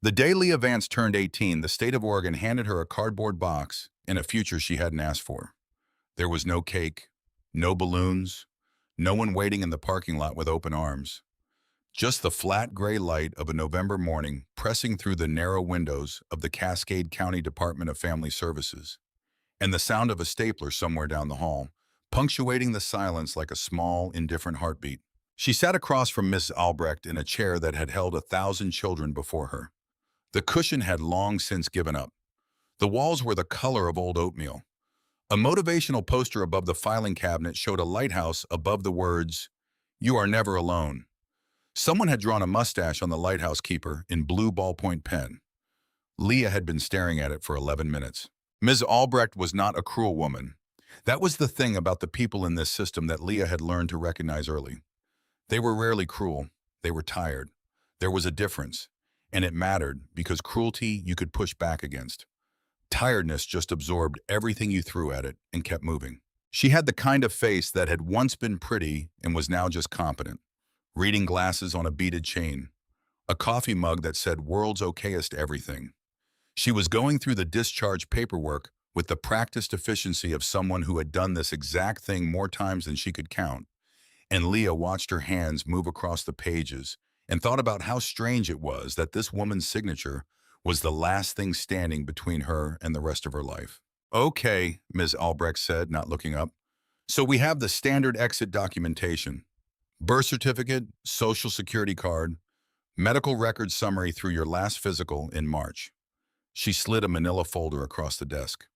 The day Leah Vance turned 18, the state of Oregon handed her a cardboard box and a future she hadn't asked for. There was no cake, no balloons, no one waiting in the parking lot with open arms. Just the flat gray light of a November morning pressing through the narrow windows of the Cascade County Department of Family Services, and the sound of a stapler somewhere down the hall, punctuating the silence like a small, indifferent heartbeat. She sat across from Miss Albrecht in a chair that had held 1,000 children before her. The cushion had long since given up. The walls were the color of old oatmeal. A motivational poster above the filing cabinet showed a lighthouse above the words, "You are never alone." Someone had drawn a mustache on the lighthouse keeper in blue ballpoint pen. Leah had been staring at it for 11 minutes. Ms. Albrecht was not a cruel woman. That was the thing about the people in this system that Leah had learned to recognize early. They were rarely cruel. They were tired. There was a difference, and it mattered because cruelty you could push back against. Tiredness just absorbed everything you threw at it and kept moving. She had the kind of face that had once been pretty and was now just competent. Reading glasses on a beaded chain. A coffee mug that said "World's Okayest Everything." She was going through the discharge paperwork with the practiced efficiency of someone who had done this exact thing more times than she could count. And Leah watched her hands move across the pages and thought about how strange it was that this woman's signature was the last thing standing between her and the rest of her life. "Okay," Ms. Albrecht said, not looking up. "So we have the standard exit documentation. Birth certificate, social security card, medical record summary through your last physical in March." She slid a manila folder across the desk.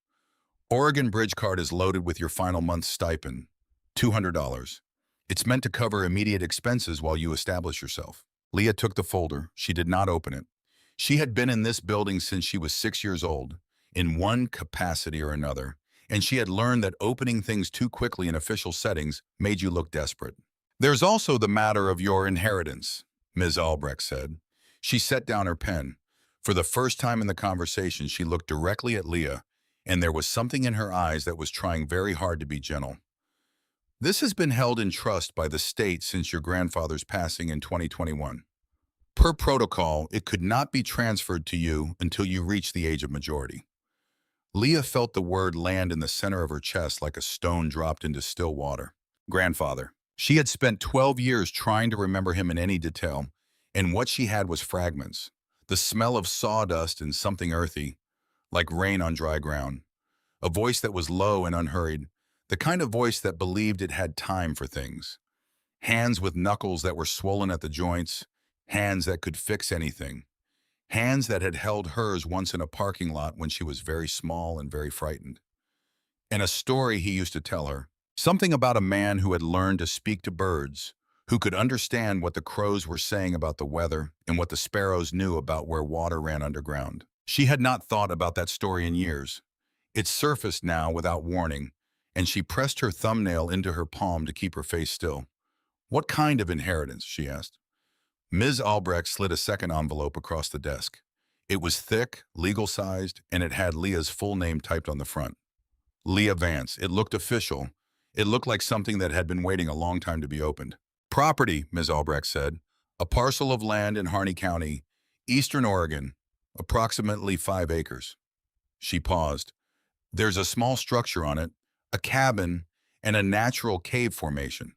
"Oregon Bridge card is loaded with your final month's stipend, $200. It's meant to cover immediate expenses while you establish yourself." Leah took the folder. She did not open it. She had been in this building since she was 6 years old, in one capacity or another, and she had learned that opening things too quickly in official settings made you look desperate. "There's also the matter of your inheritance," Ms. Albrecht said. She set down her pen. For the first time in the conversation, she looked directly at Leah, and there was something in her eyes that was trying very hard to be gentle. "This has been held in trust by the state since your grandfather's passing in 2021. Per protocol, it could not be transferred to you until you reach the age of majority." Leah felt the word land in the center of her chest like a stone dropped into still water. Grandfather. She had spent 12 years trying to remember him in any detail, and what she had was fragments. The smell of sawdust and something earthy, like rain on dry ground. A voice that was low and unhurried, the kind of voice that believed it had time for things. Hands with knuckles that were swollen at the joints, hands that could fix anything. Hands that had held hers once in a parking lot when she was very small and very frightened. And a story he used to tell her, something about a man who had learned to speak to birds, who could understand what the crows were saying about the weather and what the sparrows knew about where water ran underground. She had not thought about that story in years. It surfaced now without warning, and she pressed her thumbnail into her palm to keep her face still. "What kind of inheritance?" she asked. Ms. Albrecht slid a second envelope across the desk. It was thick, legal-sized, and it had Leah's full name typed on the front. Leah Vance. It looked official. It looked like something that had been waiting a long time to be opened. "Property," Ms. Albrecht said. "A parcel of land in Harney County, eastern Oregon, approximately 5 acres. She paused. "There's a small structure on it, a cabin, and a natural cave formation."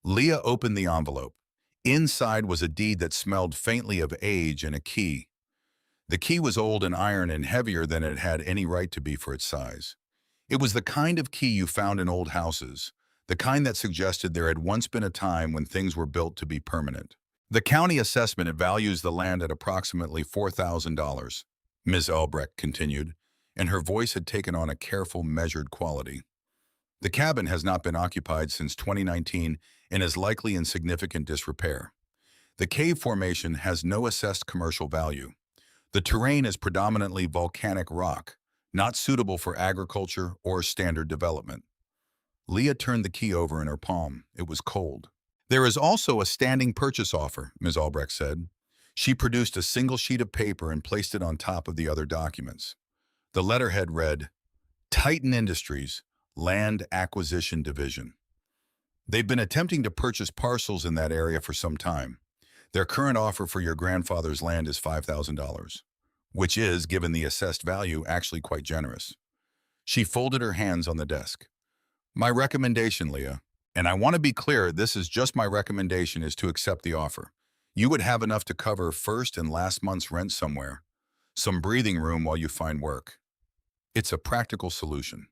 Leah opened the envelope. Inside was a deed that smelled faintly of age and a key. The key was old and iron and heavier than it had any right to be for its size. It was the kind of key you found in old houses, the kind that suggested there had once been a time when things were built to be permanent. "The county assessment values the land at approximately $4,000, Ms. Albrecht continued, and her voice had taken on a careful, measured quality. "The cabin has not been occupied since 2019 and is likely in significant disrepair. The cave formation has no assessed commercial value. The terrain is predominantly volcanic rock, not suitable for agriculture or standard development." Leah turned the key over in her palm. It was cold. "There is also a standing purchase offer," Ms. Albrecht said. She produced a single sheet of paper and placed it on top of the other documents. The letterhead read, "Titan Industries, Land Acquisition Division." They've been attempting to purchase parcels in that area for some time. Their current offer for your grandfather's land is $5,000, which is, given the assessed value, actually quite generous. She folded her hands on the desk. My recommendation, Leah, and I want to be clear, this is just my recommendation, is to accept the offer. You would have enough to cover first and last month's rent somewhere, some breathing room while you find work. It's a practical solution.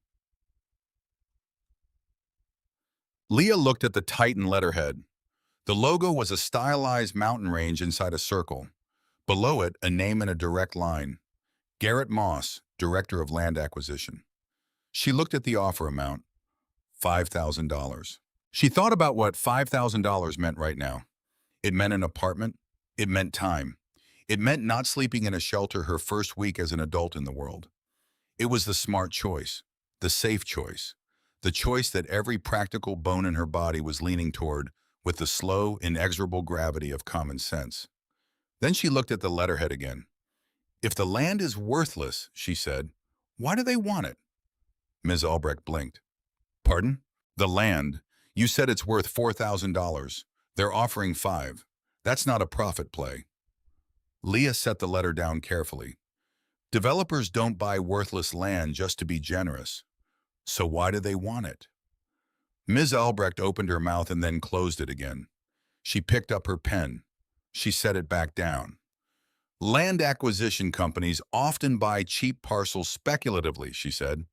Leah looked at the Titan letterhead. The logo was a stylized mountain range inside a circle. Below it, a name in a direct line. Garrett Moss, Director of Land Acquisition. She looked at the offer amount, $5,000. She thought about what $5,000 meant right now. It meant an apartment. It meant time. It meant not sleeping in a shelter her first week as an adult in the world. It was the smart choice, the safe choice, the choice that every practical bone in her body was leaning toward with the slow, inexorable gravity of common sense. Then she looked at the letterhead again. If the land is worthless, she said, why do they want it? Ms. Albrecht blinked. Pardon? The land. You said it's worth $4,000. They're offering $5,000. That's not a profit play. Leah set the letter down carefully. Developers don't buy worthless land just to be generous. So why do they want it? Ms. Albrecht opened her mouth and then closed it again. She picked up her pen. She set it back down. Land acquisition companies often buy cheap parcels speculatively, she said.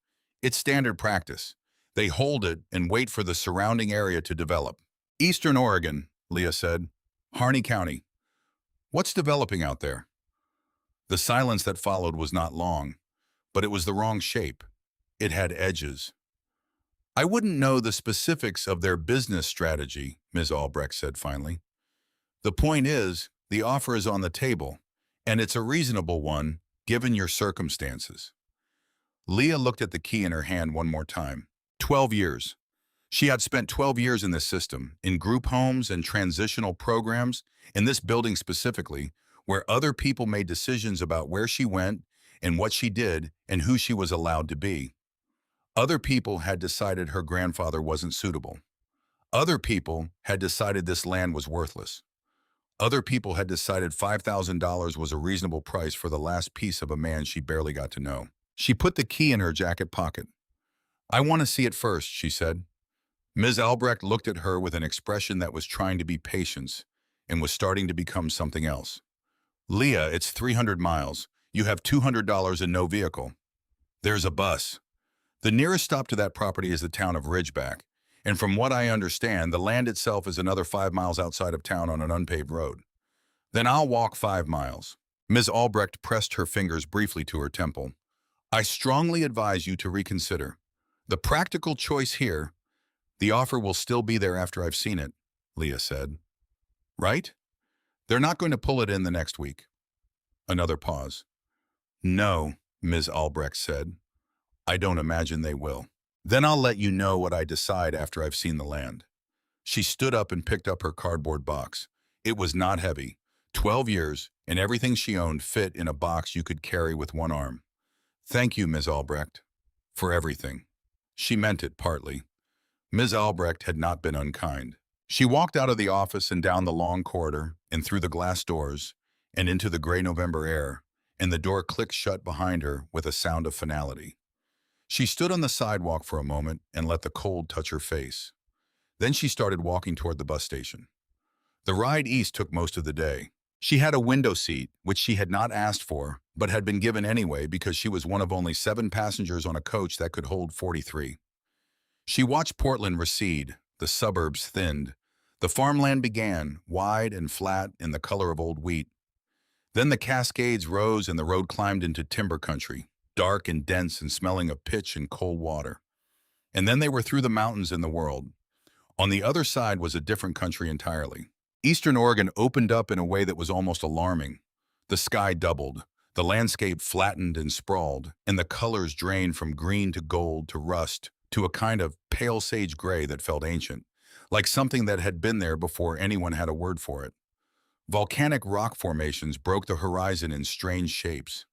It's standard practice. They hold it and wait for the surrounding area to develop. Eastern Oregon, Leah said. Harney County. What's developing out there? The silence that followed was not long, but it was the wrong shape. It had edges. I wouldn't know the specifics of their business strategy, Ms. Albrecht said finally. The point is, the offer is on the table, and it's a reasonable one, given your circumstances. Leah looked at the key in her hand one more time. 12 years. She had spent 12 years in this system, in group homes and transitional programs, in this building specifically, where other people made decisions about where she went and what she did and who she was allowed to be. Other people had decided her grandfather wasn't suitable. Other people had decided this land was worthless. Other people had decided $5,000 was a reasonable price for the last piece of a man she barely got to know. She put the key in her jacket pocket. I want to see it first, she said. Ms. Albrecht looked at her with an expression that was trying to be patience and was starting to become something else. Leah, it's 300 miles. You have $200 and no vehicle. There's a bus. The nearest stop to that property is the town of Ridgeback, and from what I understand, the land itself is another 5 miles outside of town on an unpaved road. Then I'll walk 5 miles. Ms. Albrecht pressed her fingers briefly to her temple. I strongly advise you to reconsider. The practical choice here, the offer will still be there after I've seen it, Leah said. Right? They're not going to pull it in the next week. Another pause. No, Ms. Albrecht said. I don't imagine they will. Then I'll let you know what I decide after I've seen the land. She stood up and picked up her cardboard box. It was not heavy. 12 years, and everything she owned fit in a box you could carry with one arm. Thank you, Ms. Albrecht, for everything. She meant it partly. Ms. Albrecht had not been unkind. She walked out of the office and down the long corridor and through the glass doors and into the gray November air, and the door clicked shut behind her with a sound of finality. She stood on the sidewalk for a moment and let the cold touch her face. Then she started walking toward the bus station. The ride east took most of the day. She had a window seat, which she had not asked for, but had been given anyway because she was one of only 7 passengers on a coach that could hold 43. She watched Portland recede, the suburbs thinned. The farmland began, wide and flat in the color of old wheat. Then the Cascades rose and the road climbed into timber country, dark and dense and smelling of pitch and cold water. And then they were through the mountains in the world. On the other side was a different country entirely. Eastern Oregon opened up in a way that was almost alarming. The sky doubled, the landscape flattened and sprawled, and the colors drained from green to gold to rust to a kind of pale sage gray that felt ancient, like something that had been there before anyone had a word for it. Volcanic rock formations broke the horizon in strange shapes.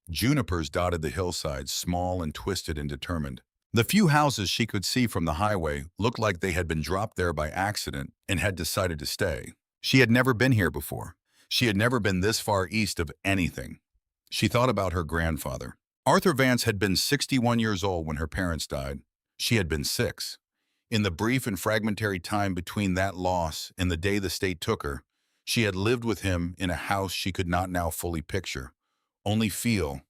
Junipers dotted the hillsides, small and twisted and determined. The few houses she could see from the highway looked like they had been dropped there by accident and had decided to stay. She had never been here before. She had never been this far east of anything. She thought about her grandfather. Arthur Vance had been 61 years old when her parents died. She had been 6. In the brief and fragmentary time between that loss and the day the state took her, she had lived with him in a house she could not now fully picture, only feel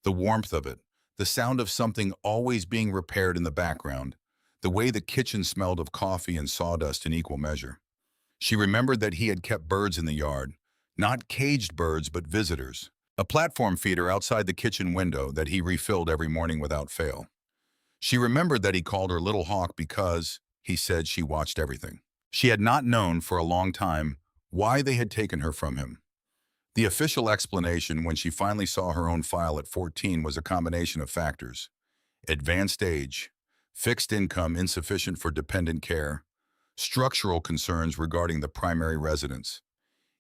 the warmth of it, the sound of something always being repaired in the background, the way the kitchen smelled of coffee and sawdust in equal measure. She remembered that he had kept birds in the yard, not caged birds but visitors, a platform feeder outside the kitchen window that he refilled every morning without fail. She remembered that he called her Little Hawk because, he said, she watched everything. She had not known for a long time why they had taken her from him. The official explanation when she finally saw her own file at 14 was a combination of factors: advanced age, fixed income insufficient for dependent care, structural concerns regarding the primary residence.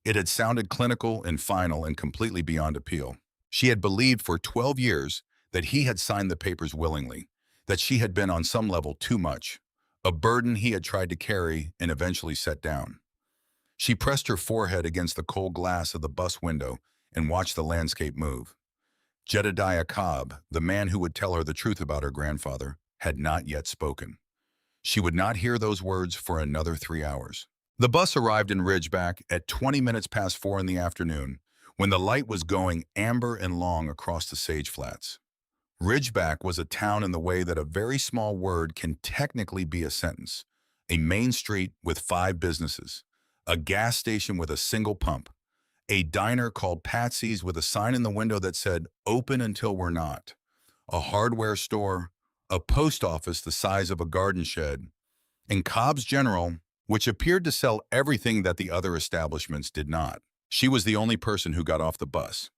It had sounded clinical and final and completely beyond appeal. She had believed for 12 years that he had signed the papers willingly, that she had been on some level too much, a burden he had tried to carry and eventually set down. She pressed her forehead against the cold glass of the bus window and watched the landscape move. Jedediah Cobb, the man who would tell her the truth about her grandfather, had not yet spoken. She would not hear those words for another 3 hours. The bus arrived in Ridgeback at 20 minutes past 4 in the afternoon, when the light was going amber and long across the sage flats. Ridgeback was a town in the way that a very small word can technically be a sentence. A main street with 5 businesses, a gas station with a single pump, a diner called Patsy's with a sign in the window that said, "Open until we're not," a hardware store, a post office the size of a garden shed, and Cobb's General, which appeared to sell everything that the other establishments did not. She was the only person who got off the bus.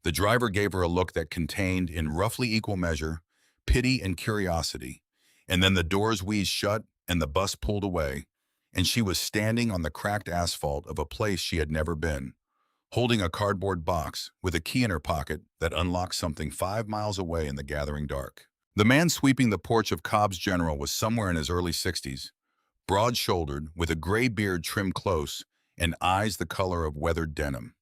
The driver gave her a look that contained, in roughly equal measure, pity and curiosity, and then the doors wheezed shut and the bus pulled away, and she was standing on the cracked asphalt of a place she had never been, holding a cardboard box with a key in her pocket that unlocked something 5 miles away in the gathering dark. The man sweeping the porch of Cobb's General was somewhere in his early 60s, broad-shouldered, with a gray beard trimmed close and eyes the color of weathered denim.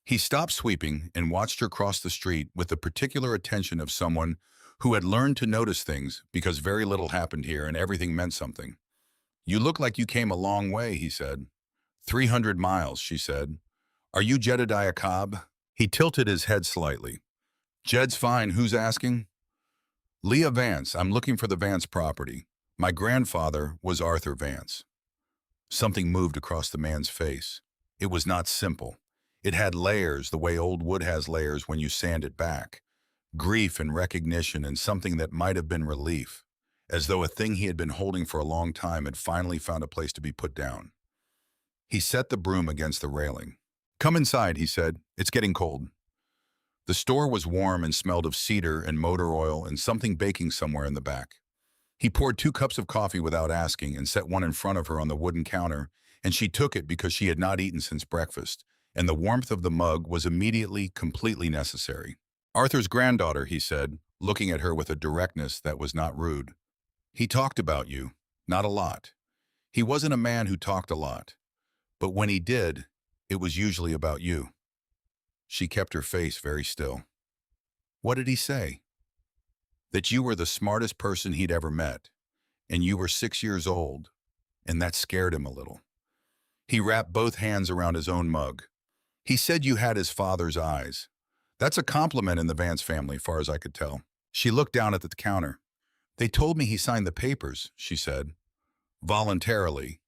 He stopped sweeping and watched her cross the street with the particular attention of someone who had learned to notice things because very little happened here and everything meant something. "You look like you came a long way," he said. 300 miles, she said. "Are you Jedediah Cobb?" He tilted his head slightly. "Jed's fine. Who's asking?" "Leah Vance. I'm looking for the Vance property. My grandfather was Arthur Vance." Something moved across the man's face. It was not simple. It had layers the way old wood has layers when you sand it back. Grief and recognition and something that might have been relief, as though a thing he had been holding for a long time had finally found a place to be put down. He set the broom against the railing. "Come inside," he said. "It's getting cold." The store was warm and smelled of cedar and motor oil and something baking somewhere in the back. He poured 2 cups of coffee without asking and set one in front of her on the wooden counter, and she took it because she had not eaten since breakfast, and the warmth of the mug was immediately, completely necessary. "Arthur's granddaughter," he said, looking at her with a directness that was not rude. "He talked about you. Not a lot. He wasn't a man who talked a lot. But when he did, it was usually about you." She kept her face very still. "What did he say?" "That you were the smartest person he'd ever met, and you were 6 years old, and that scared him a little." He wrapped both hands around his own mug. "He said you had his father's eyes. That's a compliment in the Vance family, far as I could tell." She looked down at the counter. "They told me he signed the papers," she said. "Voluntarily."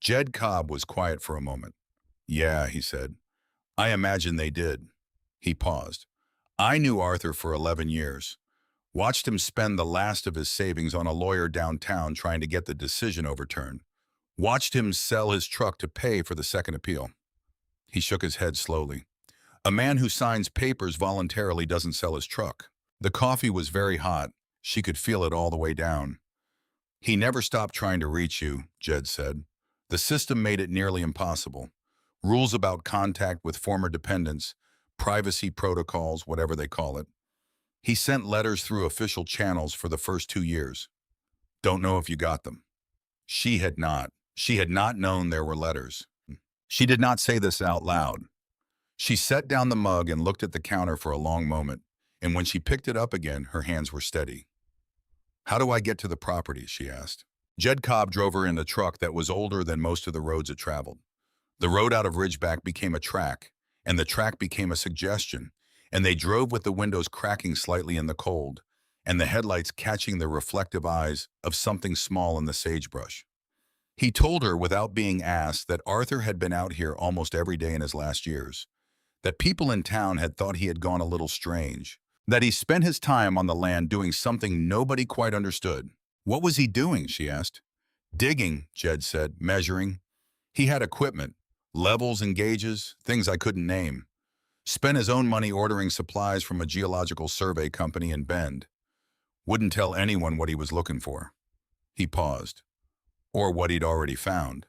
Jed Cobb was quiet for a moment. "Yeah," he said. "I imagine they did." He paused. "I knew Arthur for 11 years. Watched him spend the last of his savings on a lawyer downtown trying to get the decision overturned. Watched him sell his truck to pay for the second appeal." He shook his head slowly. "A man who signs papers voluntarily doesn't sell his truck." The coffee was very hot. She could feel it all the way down. "He never stopped trying to reach you," Jed said. "The system made it nearly impossible. Rules about contact with former dependents, privacy protocols, whatever they call it. He sent letters through official channels for the first 2 years. Don't know if you got them." She had not. She had not known there were letters. She did not say this out loud. She set down the mug and looked at the counter for a long moment, and when she picked it up again, her hands were steady. "How do I get to the property?" she asked. Jed Cobb drove her in a truck that was older than most of the roads it traveled. The road out of Ridgeback became a track, and the track became a suggestion, and they drove with the windows cracking slightly in the cold, and the headlights catching the reflective eyes of something small in the sagebrush. He told her without being asked that Arthur had been out here almost every day in his last years, that people in town had thought he had gone a little strange, that he spent his time on the land doing something nobody quite understood. "What was he doing?" she asked. "Digging," Jed said, "measuring. He had equipment, levels and gauges, things I couldn't name. Spent his own money ordering supplies from a geological survey company in Bend. Wouldn't tell anyone what he was looking for." He paused. "Or what he'd already found."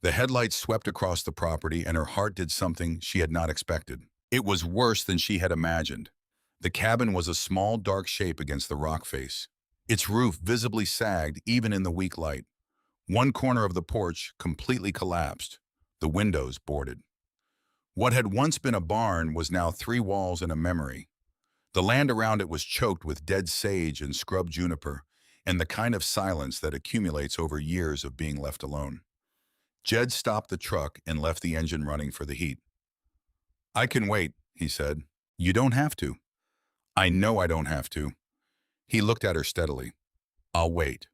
The headlights swept across the property, and her heart did something she had not expected. It was worse than she had imagined. The cabin was a small, dark shape against the rock face. Its roof visibly sagged even in the weak light. One corner of the porch completely collapsed, the windows boarded. What had once been a barn was now 3 walls and a memory. The land around it was choked with dead sage and scrub juniper, and the kind of silence that accumulates over years of being left alone. Jed stopped the truck and left the engine running for the heat. "I can wait," he said. "You don't have to." "I know I don't have to." He looked at her steadily. "I'll wait."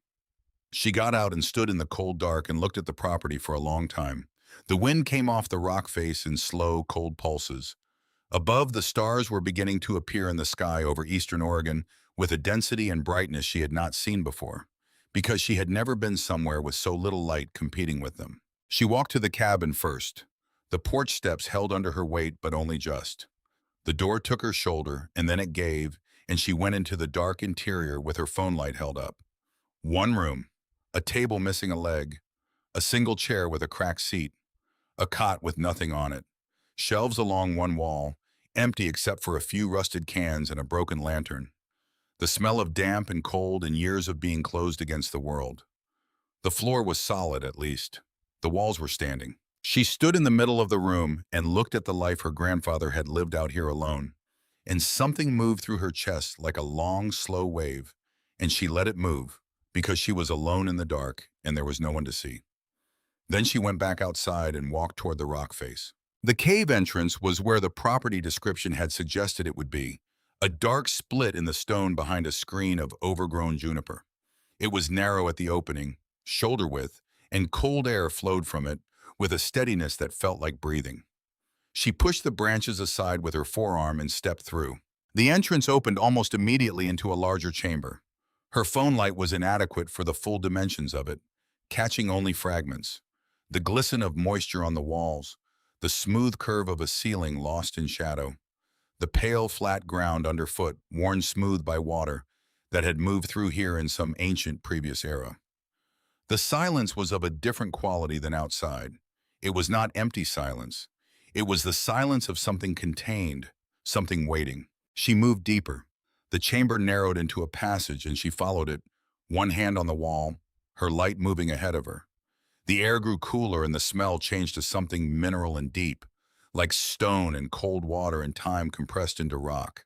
She got out and stood in the cold dark and looked at the property for a long time. The wind came off the rock face in slow, cold pulses. Above, the stars were beginning to appear in the sky over eastern Oregon with a density and brightness she had not seen before, because she had never been somewhere with so little light competing with them. She walked to the cabin first. The porch steps held under her weight, but only just. The door took her shoulder, and then it gave, and she went into the dark interior with her phone light held up. One room, a table missing a leg, a single chair with a cracked seat, a cot with nothing on it, shelves along one wall, empty except for a few rusted cans and a broken lantern. The smell of damp and cold and years of being closed against the world. The floor was solid, at least. The walls were standing. She stood in the middle of the room and looked at the life her grandfather had lived out here alone, and something moved through her chest like a long, slow wave, and she let it move, because she was alone in the dark and there was no one to see. Then she went back outside and walked toward the rock face. The cave entrance was where the property description had suggested it would be, a dark split in the stone behind a screen of overgrown juniper. It was narrow at the opening, shoulder width, and cold air flowed from it with a steadiness that felt like breathing. She pushed the branches aside with her forearm and stepped through. The entrance opened almost immediately into a larger chamber. Her phone light was inadequate for the full dimensions of it, catching only fragments. The glisten of moisture on the walls, the smooth curve of a ceiling lost in shadow, the pale, flat ground underfoot worn smooth by water that had moved through here in some ancient previous era. The silence was of a different quality than outside. It was not empty silence. It was the silence of something contained, something waiting. She moved deeper. The chamber narrowed into a passage and she followed it, one hand on the wall, her light moving ahead of her. The air grew cooler and the smell changed to something mineral and deep, like stone and cold water and time compressed into rock.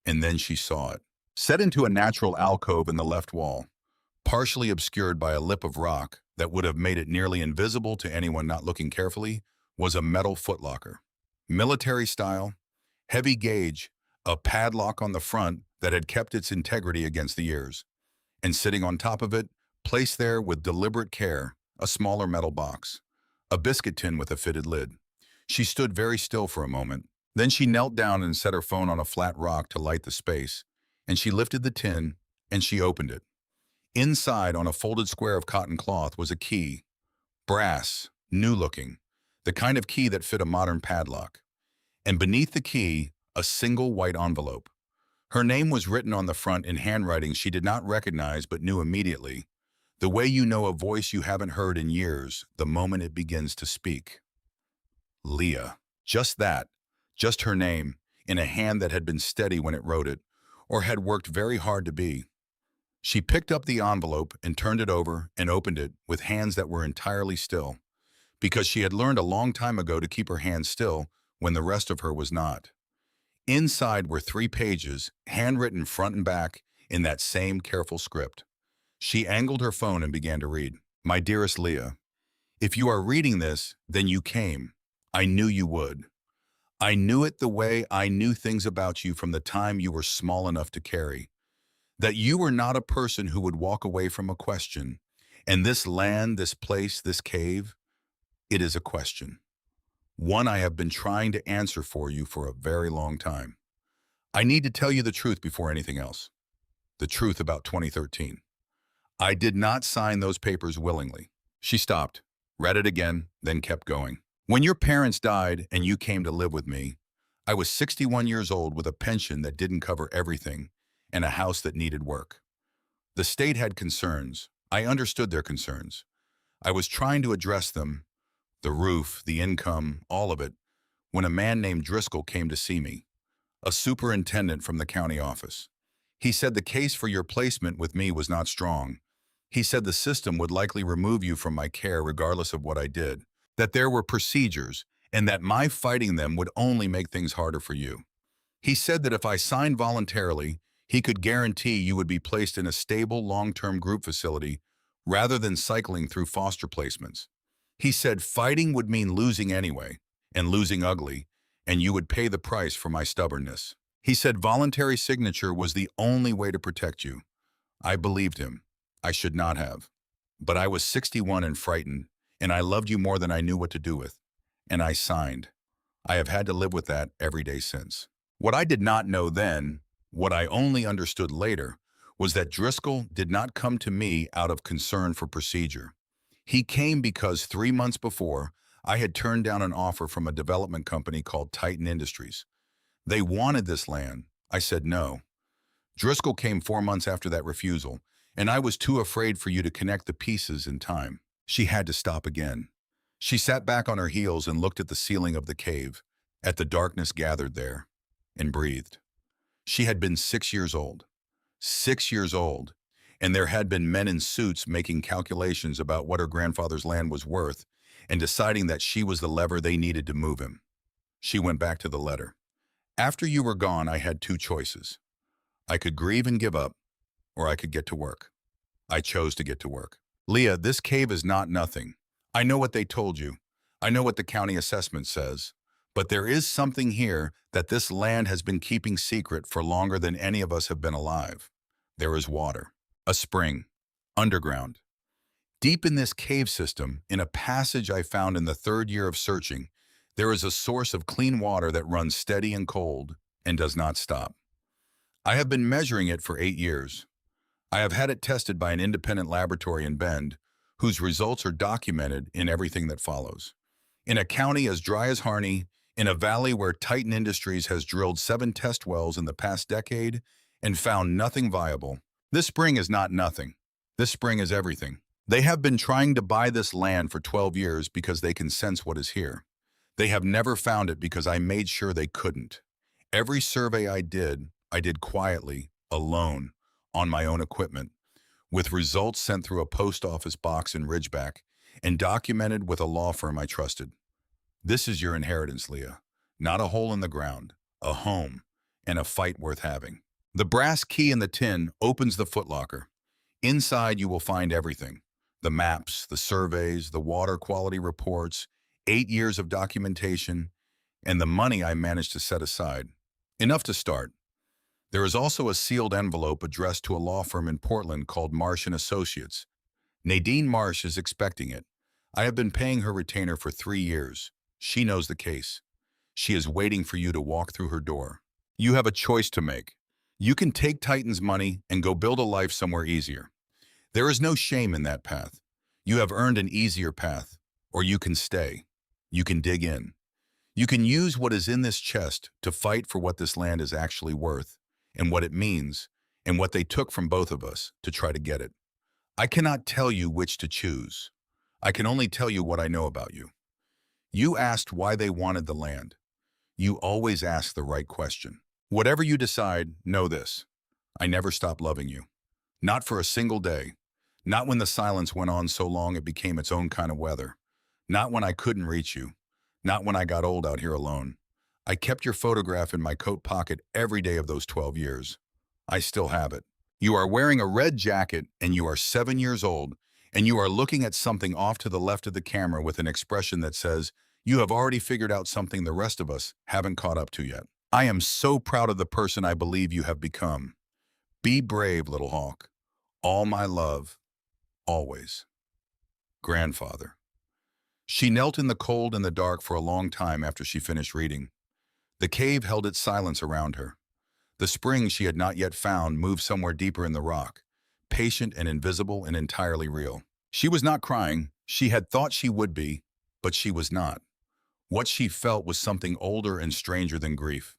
And then she saw it. Set into a natural alcove in the left wall, partially obscured by a lip of rock that would have made it nearly invisible to anyone not looking carefully, was a metal footlocker. Military style, heavy gauge, a padlock on the front that had kept its integrity against the years. And sitting on top of it, placed there with deliberate care, a smaller metal box, a biscuit tin with a fitted lid. She stood very still for a moment. Then she knelt down and set her phone on a flat rock to light the space, and she lifted the tin, and she opened it. Inside, on a folded square of cotton cloth, was a key, brass, new-looking, the kind of key that fit a modern padlock. And beneath the key, a single white envelope. Her name was written on the front in handwriting she did not recognize but knew immediately, the way you know a voice you haven't heard in years the moment it begins to speak. Leah. Just that, just her name, in a hand that had been steady when it wrote it, or had worked very hard to be. She picked up the envelope and turned it over and opened it with hands that were entirely still, because she had learned a long time ago to keep her hands still when the rest of her was not. Inside were 3 pages, handwritten front and back, in that same careful script. She angled her phone and began to read. My dearest Leah, if you are reading this, then you came. I knew you would. I knew it the way I knew things about you from the time you were small enough to carry. That you were not a person who would walk away from a question. And this land, this place, this cave, it is a question. One I have been trying to answer for you for a very long time. I need to tell you the truth before anything else. The truth about 2013. I did not sign those papers willingly. She stopped, read it again, then kept going. When your parents died and you came to live with me, I was 61 years old with a pension that didn't cover everything and a house that needed work. The state had concerns. I understood their concerns. I was trying to address them, the roof, the income, all of it, when a man named Driscoll came to see me, a superintendent from the county office. He said the case for your placement with me was not strong. He said the system would likely remove you from my care regardless of what I did, that there were procedures, and that my fighting them would only make things harder for you. He said that if I signed voluntarily, he could guarantee you would be placed in a stable long-term group facility rather than cycling through foster placements. He said fighting would mean losing anyway, and losing ugly, and you would pay the price for my stubbornness. He said voluntary signature was the only way to protect you. I believed him. I should not have. But I was 61 and frightened, and I loved you more than I knew what to do with. And I signed. I have had to live with that every day since. What I did not know then, what I only understood later, was that Driscoll did not come to me out of concern for procedure. He came because 3 months before, I had turned down an offer from a development company called Titan Industries. They wanted this land. I said no. Driscoll came 4 months after that refusal, and I was too afraid for you to connect the pieces in time. She had to stop again. She sat back on her heels and looked at the ceiling of the cave, at the darkness gathered there, and breathed. She had been 6 years old. 6 years old, and there had been men in suits making calculations about what her grandfather's land was worth and deciding that she was the lever they needed to move him. She went back to the letter. After you were gone, I had 2 choices. I could grieve and give up, or I could get to work. I chose to get to work. Leah, this cave is not nothing. I know what they told you. I know what the county assessment says. But there is something here that this land has been keeping secret for longer than any of us have been alive. There is water, a spring, underground. Deep in this cave system, in a passage I found in the 3rd year of searching, there is a source of clean water that runs steady and cold and does not stop. I have been measuring it for 8 years. I have had it tested by an independent laboratory in Bend, whose results are documented in everything that follows. In a county as dry as Harney, in a valley where Titan Industries has drilled 7 test wells in the past decade and found nothing viable, this spring is not nothing. This spring is everything. They have been trying to buy this land for 12 years because they can sense what is here. They have never found it because I made sure they couldn't. Every survey I did quietly, alone, on my own equipment, with results sent through a post office box in Ridgeback and documented with a law firm I trusted. This is your inheritance, Leah. Not a hole in the ground, a home, and a fight worth having. The brass key in the tin opens the footlocker. Inside you will find everything. The maps, the surveys, the water quality reports, 8 years of documentation, and the money I managed to set aside. Enough to start. There is also a sealed envelope addressed to a law firm in Portland called Marsh & Associates. Nadine Marsh is expecting it. I have been paying her retainer for 3 years. She knows the case. She is waiting for you to walk through her door. You have a choice to make. You can take Titan's money and go build a life somewhere easier. There is no shame in that path. You have earned an easier path. Or you can stay. You can dig in. You can use what is in this chest to fight for what this land is actually worth, and what it means, and what they took from both of us to try to get it. I cannot tell you which to choose. I can only tell you what I know about you. You asked why they wanted the land. You always ask the right question. Whatever you decide, know this. I never stopped loving you. Not for a single day. Not when the silence went on so long it became its own kind of weather. Not when I couldn't reach you. Not when I got old out here alone. I kept your photograph in my coat pocket every day of those 12 years. I still have it. You are wearing a red jacket and you are 7 years old and you are looking at something off to the left of the camera with an expression that says, you have already figured out something the rest of us haven't caught up to yet. I am so proud of the person I believe you have become. Be brave, little hawk. All my love, always. Grandfather. She knelt in the cold and the dark for a long time after she finished reading. The cave held its silence around her. The spring she had not yet found moved somewhere deeper in the rock, patient and invisible and entirely real. She was not crying. She had thought she would be, but she was not. What she felt was something older and stranger than grief.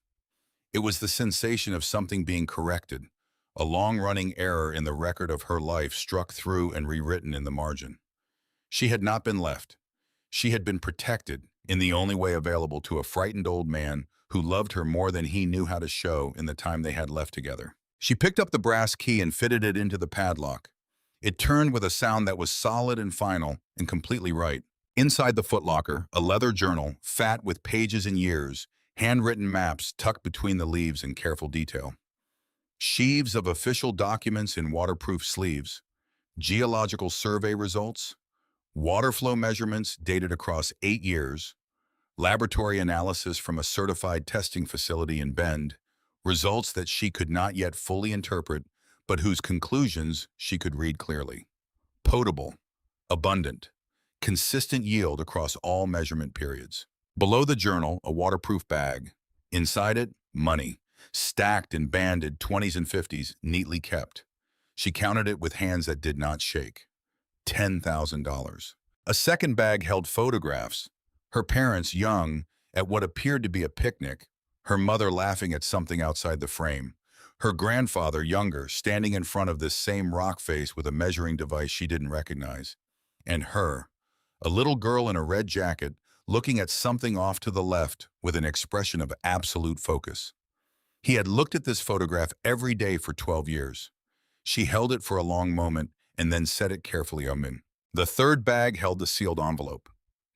It was the sensation of something being corrected, a long-running error in the record of her life struck through and rewritten in the margin. She had not been left. She had been protected in the only way available to a frightened old man who loved her more than he knew how to show in the time they had left together. She picked up the brass key and fitted it into the padlock. It turned with a sound that was solid and final and completely right. Inside the footlocker, a leather journal, fat with pages and years, handwritten maps tucked between the leaves in careful detail. Sheaves of official documents in waterproof sleeves, geological survey results, water flow measurements dated across 8 years, laboratory analysis from a certified testing facility in Bend, results that she could not yet fully interpret, but whose conclusions she could read clearly. Potable, abundant, consistent yield across all measurement periods. Below the journal, a waterproof bag. Inside it, money, stacked in banded 20s and 50s, neatly kept. She counted it with hands that did not shake. $10,000. A second bag held photographs. Her parents young at what appeared to be a picnic, her mother laughing at something outside the frame, her grandfather younger standing in front of this same rock face with a measuring device she didn't recognize, and her, a little girl in a red jacket, looking at something off to the left with an expression of absolute focus. He had looked at this photograph every day for 12 years. She held it for a long moment and then set it carefully on him. The third bag held the sealed envelope.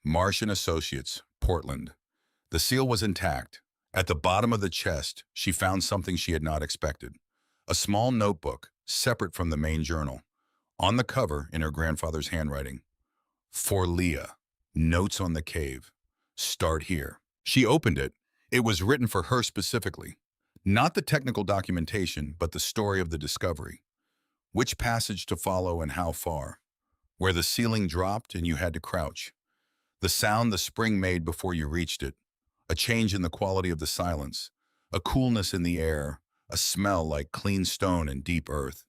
Marsh and Associates, Portland. The seal was intact. At the bottom of the chest, she found something she had not expected. A small notebook, separate from the main journal. On the cover, in her grandfather's handwriting. For Leah. Notes on the cave. Start here. She opened it. It was written for her specifically. Not the technical documentation, but the story of the discovery. Which passage to follow and how far. Where the ceiling dropped and you had to crouch. The sound the spring made before you reached it. A change in the quality of the silence. A coolness in the air. A smell like clean stone and deep earth.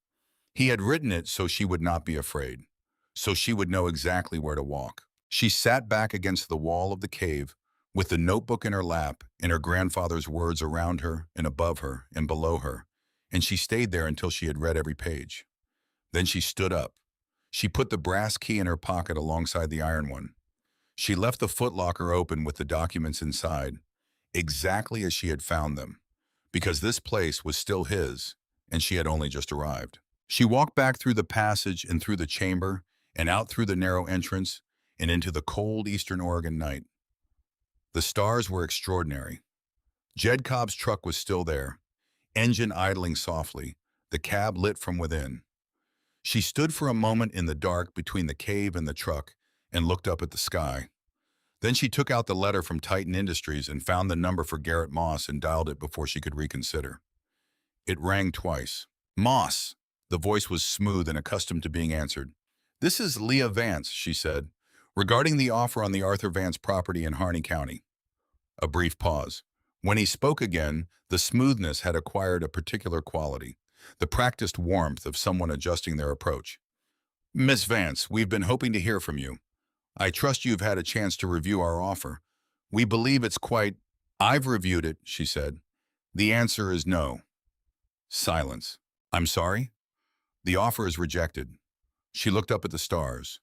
He had written it so she would not be afraid. So she would know exactly where to walk. She sat back against the wall of the cave, with the notebook in her lap and her grandfather's words around her and above her and below her, and she stayed there until she had read every page. Then she stood up. She put the brass key in her pocket alongside the iron one. She left the footlocker open with the documents inside, exactly as she had found them, because this place was still his, and she had only just arrived. She walked back through the passage and through the chamber, and out through the narrow entrance, and into the cold eastern Oregon night. The stars were extraordinary. Jed Cobb's truck was still there, engine idling softly, the cab lit from within. She stood for a moment in the dark between the cave and the truck and looked up at the sky. Then she took out the letter from Titan Industries and found the number for Garrett Moss and dialed it before she could reconsider. It rang twice. Moss! The voice was smooth and accustomed to being answered. This is Leah Vance, she said, regarding the offer on the Arthur Vance property in Harney County. A brief pause. When he spoke again, the smoothness had acquired a particular quality, the practiced warmth of someone adjusting their approach. Miss Vance, we've been hoping to hear from you. I trust you've had a chance to review our offer. We believe it's quite— I've reviewed it, she said. The answer is no. Silence. I'm sorry? The offer is rejected. She looked up at the stars.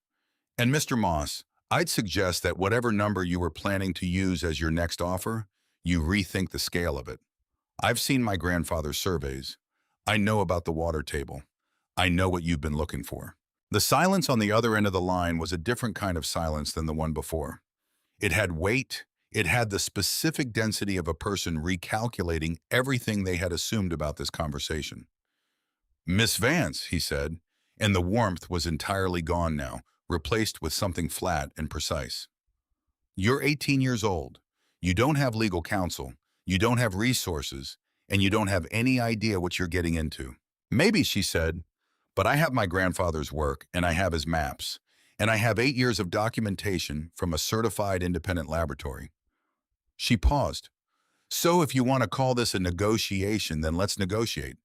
And Mr. Moss, I'd suggest that whatever number you were planning to use as your next offer, you rethink the scale of it. I've seen my grandfather's surveys. I know about the water table. I know what you've been looking for. The silence on the other end of the line was a different kind of silence than the one before. It had weight. It had the specific density of a person recalculating everything they had assumed about this conversation. "Miss Vance," he said, and the warmth was entirely gone now, replaced with something flat and precise. "You're 18 years old. You don't have legal counsel. You don't have resources, and you don't have any idea what you're getting into." "Maybe," she said, "but I have my grandfather's work, and I have his maps, and I have 8 years of documentation from a certified independent laboratory." She paused. "So if you want to call this a negotiation, then let's negotiate.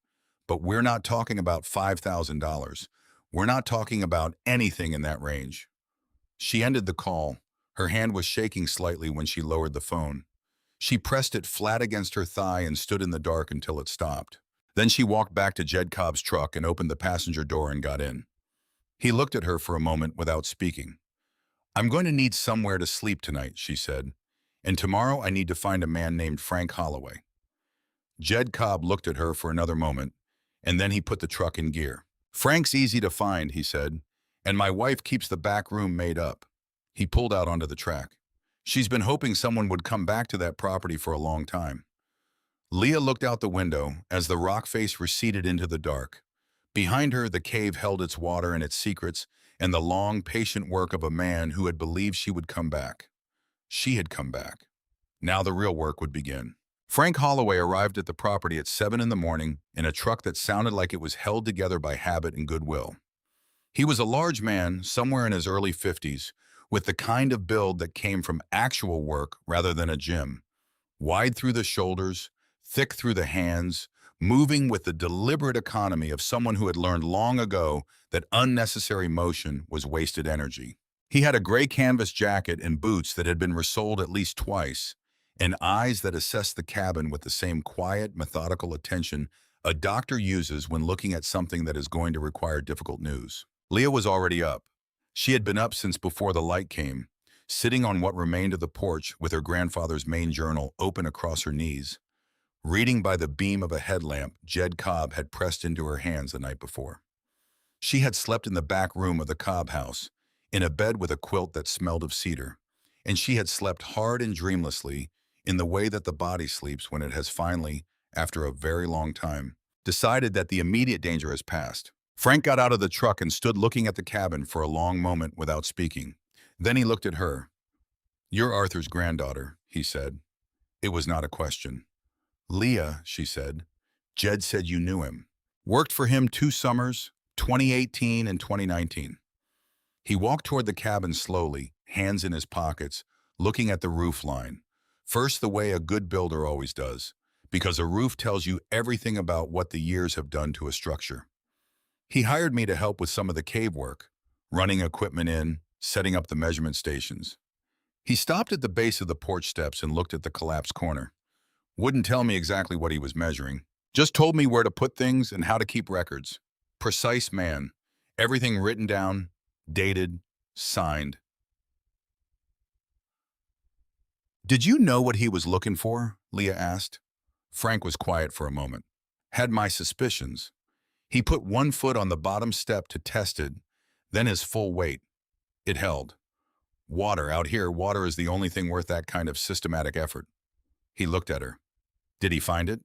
But we're not talking about $5,000. We're not talking about anything in that range." She ended the call. Her hand was shaking slightly when she lowered the phone. She pressed it flat against her thigh and stood in the dark until it stopped. Then she walked back to Jed Cobb's truck and opened the passenger door and got in. He looked at her for a moment without speaking. "I'm going to need somewhere to sleep tonight," she said. "And tomorrow I need to find a man named Frank Holloway." Jed Cobb looked at her for another moment, and then he put the truck in gear. "Frank's easy to find," he said, "and my wife keeps the back room made up." He pulled out onto the track. "She's been hoping someone would come back to that property for a long time." Leah looked out the window as the rock face receded into the dark. Behind her, the cave held its water and its secrets, and the long, patient work of a man who had believed she would come back. She had come back. Now the real work would begin. Frank Holloway arrived at the property at 7 in the morning in a truck that sounded like it was held together by habit and goodwill. He was a large man, somewhere in his early 50s, with the kind of build that came from actual work rather than a gym. Wide through the shoulders, thick through the hands, moving with the deliberate economy of someone who had learned long ago that unnecessary motion was wasted energy. He had a gray canvas jacket and boots that had been resoled at least twice, and eyes that assessed the cabin with the same quiet, methodical attention a doctor uses when looking at something that is going to require difficult news. Leah was already up. She had been up since before the light came, sitting on what remained of the porch with her grandfather's main journal open across her knees, reading by the beam of a headlamp Jed Cobb had pressed into her hands the night before. She had slept in the back room of the Cobb house, in a bed with a quilt that smelled of cedar, and she had slept hard and dreamlessly in the way that the body sleeps when it has finally, after a very long time, decided that the immediate danger has passed. Frank got out of the truck and stood looking at the cabin for a long moment without speaking. Then he looked at her. "You're Arthur's granddaughter," he said. It was not a question. "Leah," she said, "Jed said you knew him. Worked for him 2 summers, 2018 and 2019. He walked toward the cabin slowly, hands in his pockets, looking at the roof line. First, the way a good builder always does, because a roof tells you everything about what the years have done to a structure. "He hired me to help with some of the cave work, running equipment in, setting up the measurement stations." He stopped at the base of the porch steps and looked at the collapsed corner. "Wouldn't tell me exactly what he was measuring. Just told me where to put things and how to keep records. Precise man. Everything written down, dated, signed." "Did you know what he was looking for?" Leah asked. Frank was quiet for a moment. "Had my suspicions." He put one foot on the bottom step to test it, then his full weight. It held. "Water, out here, water is the only thing worth that kind of systematic effort." He looked at her. "Did he find it?"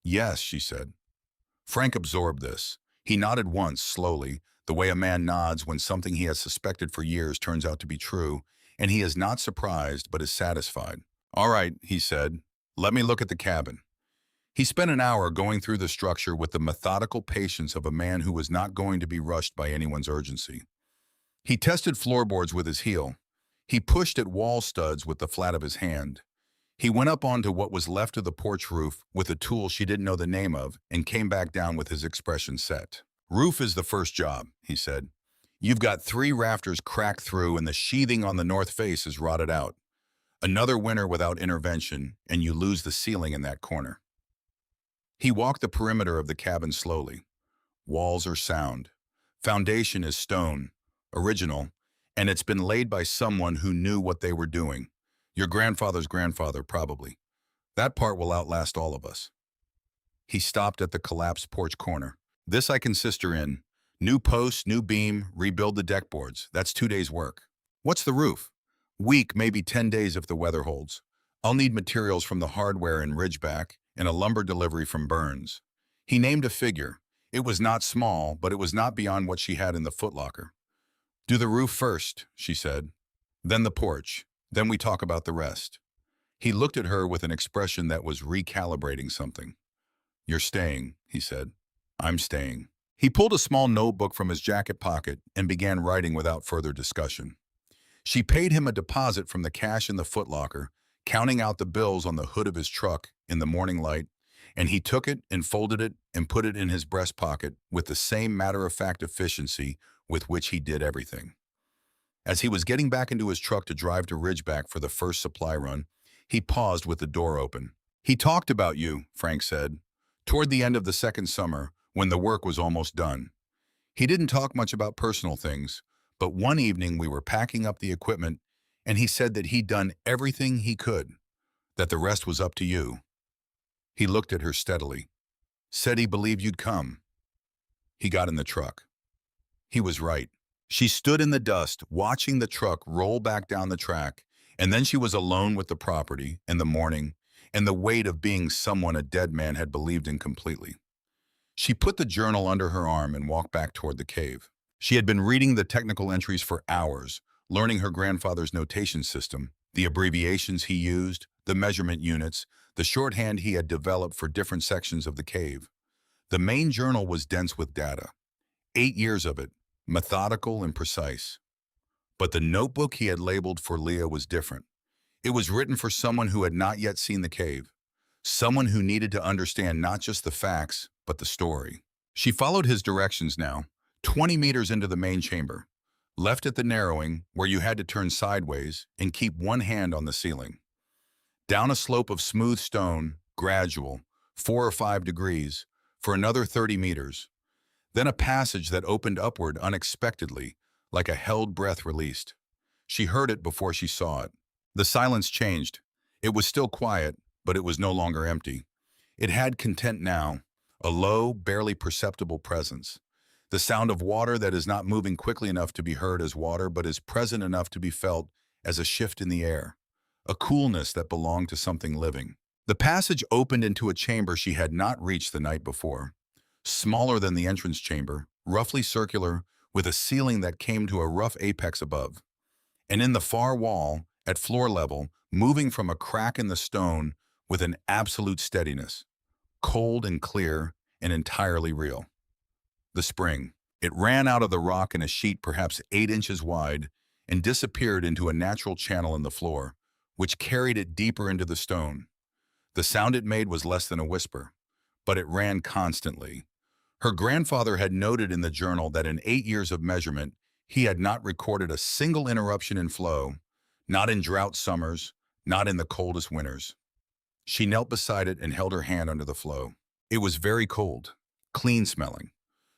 "Yes," she said. Frank absorbed this. He nodded once, slowly, the way a man nods when something he has suspected for years turns out to be true, and he is not surprised but is satisfied. "All right," he said. "Let me look at the cabin." He spent an hour going through the structure with the methodical patience of a man who was not going to be rushed by anyone's urgency. He tested floorboards with his heel. He pushed at wall studs with the flat of his hand. He went up onto what was left of the porch roof with a tool she didn't know the name of and came back down with his expression set. "Roof is the first job," he said. "You've got 3 rafters cracked through and the sheathing on the north face is rotted out. Another winter without intervention, and you lose the ceiling in that corner." He walked the perimeter of the cabin slowly. Walls are sound. Foundation is stone, original, and it's been laid by someone who knew what they were doing. Your grandfather's grandfather, probably. That part will outlast all of us. He stopped at the collapsed porch corner. "This I can sister in. New posts, new beam, rebuild the deck boards. That's 2 days' work. What's the roof? Week, maybe 10 days if the weather holds. I'll need materials from the hardware in Ridgeback and a lumber delivery from Burns. He named a figure. It was not small, but it was not beyond what she had in the footlocker. Do the roof first, she said. Then the porch. Then we talk about the rest. He looked at her with an expression that was recalibrating something. You're staying, he said. I'm staying. He pulled a small notebook from his jacket pocket and began writing without further discussion. She paid him a deposit from the cash in the footlocker, counting out the bills on the hood of his truck in the morning light, and he took it and folded it and put it in his breast pocket with the same matter-of-fact efficiency with which he did everything. As he was getting back into his truck to drive to Ridgeback for the first supply run, he paused with the door open. He talked about you, Frank said, toward the end of the second summer, when the work was almost done. He didn't talk much about personal things, but one evening we were packing up the equipment, and he said that he'd done everything he could, that the rest was up to you. He looked at her steadily. Said he believed you'd come. He got in the truck. He was right. She stood in the dust, watching the truck roll back down the track, and then she was alone with the property and the morning and the weight of being someone a dead man had believed in completely. She put the journal under her arm and walked back toward the cave. She had been reading the technical entries for hours, learning her grandfather's notation system, the abbreviations he used, the measurement units, the shorthand he had developed for different sections of the cave. The main journal was dense with data. 8 years of it, methodical and precise. But the notebook he had labeled for Leah was different. It was written for someone who had not yet seen the cave, someone who needed to understand not just the facts, but the story. She followed his directions now, 20 meters into the main chamber, left at the narrowing where you had to turn sideways and keep one hand on the ceiling. Down a slope of smooth stone, gradual, 4 or 5 degrees, for another 30 meters. Then a passage that opened upward unexpectedly, like a held breath released. She heard it before she saw it. The silence changed. It was still quiet, but it was no longer empty. It had content now, a low, barely perceptible presence. The sound of water that is not moving quickly enough to be heard as water, but is present enough to be felt as a shift in the air. A coolness that belonged to something living. The passage opened into a chamber she had not reached the night before. Smaller than the entrance chamber, roughly circular, with a ceiling that came to a rough apex above. And in the far wall, at floor level, moving from a crack in the stone with an absolute steadiness. Cold and clear and entirely real. The spring. It ran out of the rock in a sheet perhaps 8 inches wide and disappeared into a natural channel in the floor, which carried it deeper into the stone. The sound it made was less than a whisper, but it ran constantly. Her grandfather had noted in the journal that in 8 years of measurement, he had not recorded a single interruption in flow, not in drought summers, not in the coldest winters. She knelt beside it and held her hand under the flow. It was very cold, clean smelling.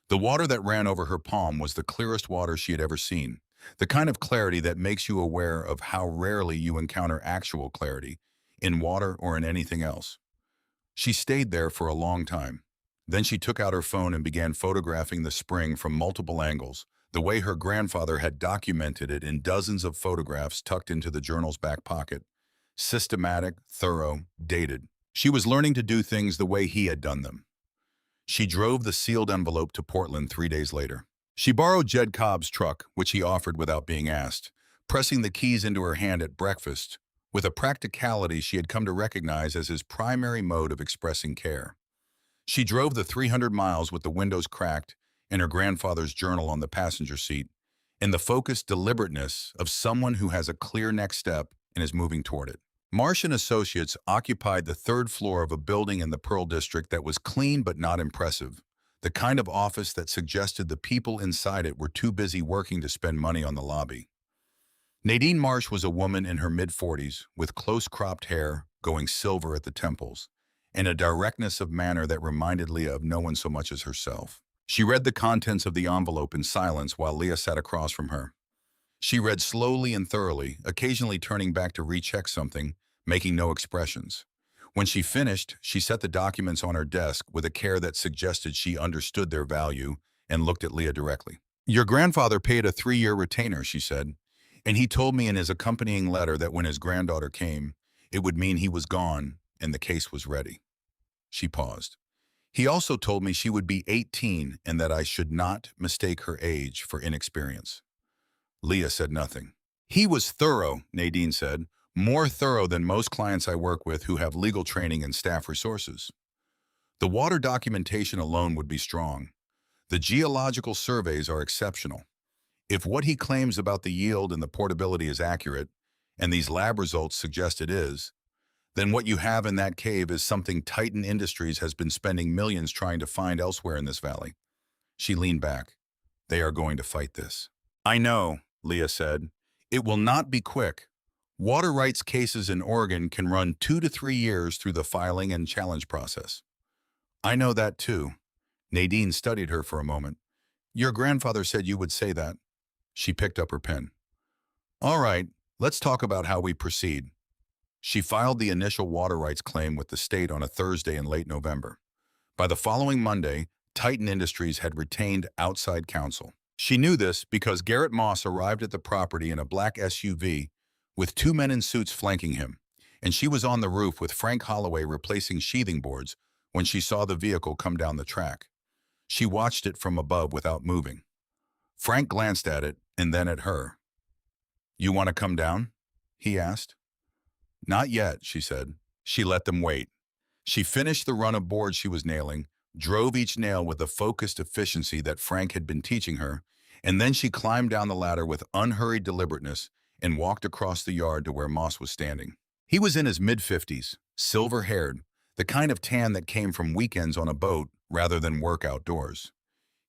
The water that ran over her palm was the clearest water she had ever seen, the kind of clarity that makes you aware of how rarely you encounter actual clarity, in water or in anything else. She stayed there for a long time. Then she took out her phone and began photographing the spring from multiple angles, the way her grandfather had documented it in dozens of photographs tucked into the journal's back pocket. Systematic, thorough, dated. She was learning to do things the way he had done them. She drove the sealed envelope to Portland 3 days later. She borrowed Jed Cobb's truck, which he offered without being asked, pressing the keys into her hand at breakfast, with a practicality she had come to recognize as his primary mode of expressing care. She drove the 300 miles with the windows cracked and her grandfather's journal on the passenger seat, in the focused deliberateness of someone who has a clear next step and is moving toward it. Marsh and Associates occupied the 3rd floor of a building in the Pearl District that was clean but not impressive, the kind of office that suggested the people inside it were too busy working to spend money on the lobby. Nadine Marsh was a woman in her mid-40s with close-cropped hair going silver at the temples, and a directness of manner that reminded Leah of no one so much as herself. She read the contents of the envelope in silence while Leah sat across from her. She read slowly and thoroughly, occasionally turning back to recheck something, making no expressions. When she finished, she set the documents on her desk with a care that suggested she understood their value and looked at Leah directly. Your grandfather paid a 3-year retainer, she said, and he told me in his accompanying letter that when his granddaughter came, it would mean he was gone and the case was ready. She paused. He also told me she would be 18 and that I should not mistake her age for inexperience. Leah said nothing. He was thorough, Nadine said, more thorough than most clients I work with who have legal training and staff resources. The water documentation alone would be strong. The geological surveys are exceptional. If what he claims about the yield and the portability is accurate, and these lab results suggest it is, then what you have in that cave is something Titan Industries has been spending millions trying to find elsewhere in this valley. She leaned back. They are going to fight this. I know, Leah said. It will not be quick. Water rights cases in Oregon can run 2 to 3 years through the filing and challenge process. I know that too. Nadine studied her for a moment. Your grandfather said you would say that. She picked up her pen. All right, let's talk about how we proceed. She filed the initial water rights claim with the state on a Thursday in late November. By the following Monday, Titan Industries had retained outside counsel. She knew this because Garrett Moss arrived at the property in a black SUV with 2 men in suits flanking him, and she was on the roof with Frank Holloway replacing sheathing boards when she saw the vehicle come down the track. She watched it from above without moving. Frank glanced at it and then at her. You want to come down? He asked. Not yet, she said. She let them wait. She finished the run of boards she was nailing, drove each nail with the focused efficiency that Frank had been teaching her, and then she climbed down the ladder with unhurried deliberateness and walked across the yard to where Moss was standing. He was in his mid-50s, silver-haired, the kind of tan that came from weekends on a boat rather than work outdoors.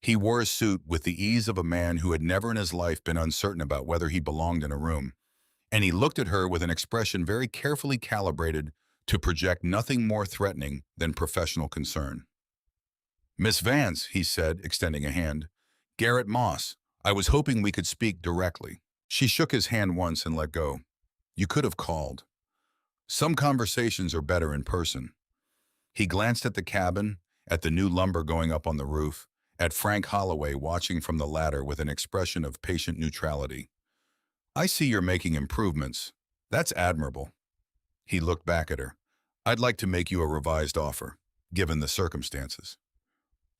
He wore a suit with the ease of a man who had never in his life been uncertain about whether he belonged in a room, and he looked at her with an expression very carefully calibrated to project nothing more threatening than professional concern. Miss Vance, he said, extending a hand. Garrett Moss, I was hoping we could speak directly. She shook his hand once and let go. You could have called. Some conversations are better in person. He glanced at the cabin, at the new lumber going up on the roof, at Frank Holloway watching from the ladder with an expression of patient neutrality. I see you're making improvements. That's admirable. He looked back at her. I'd like to make you a revised offer, given the circumstances.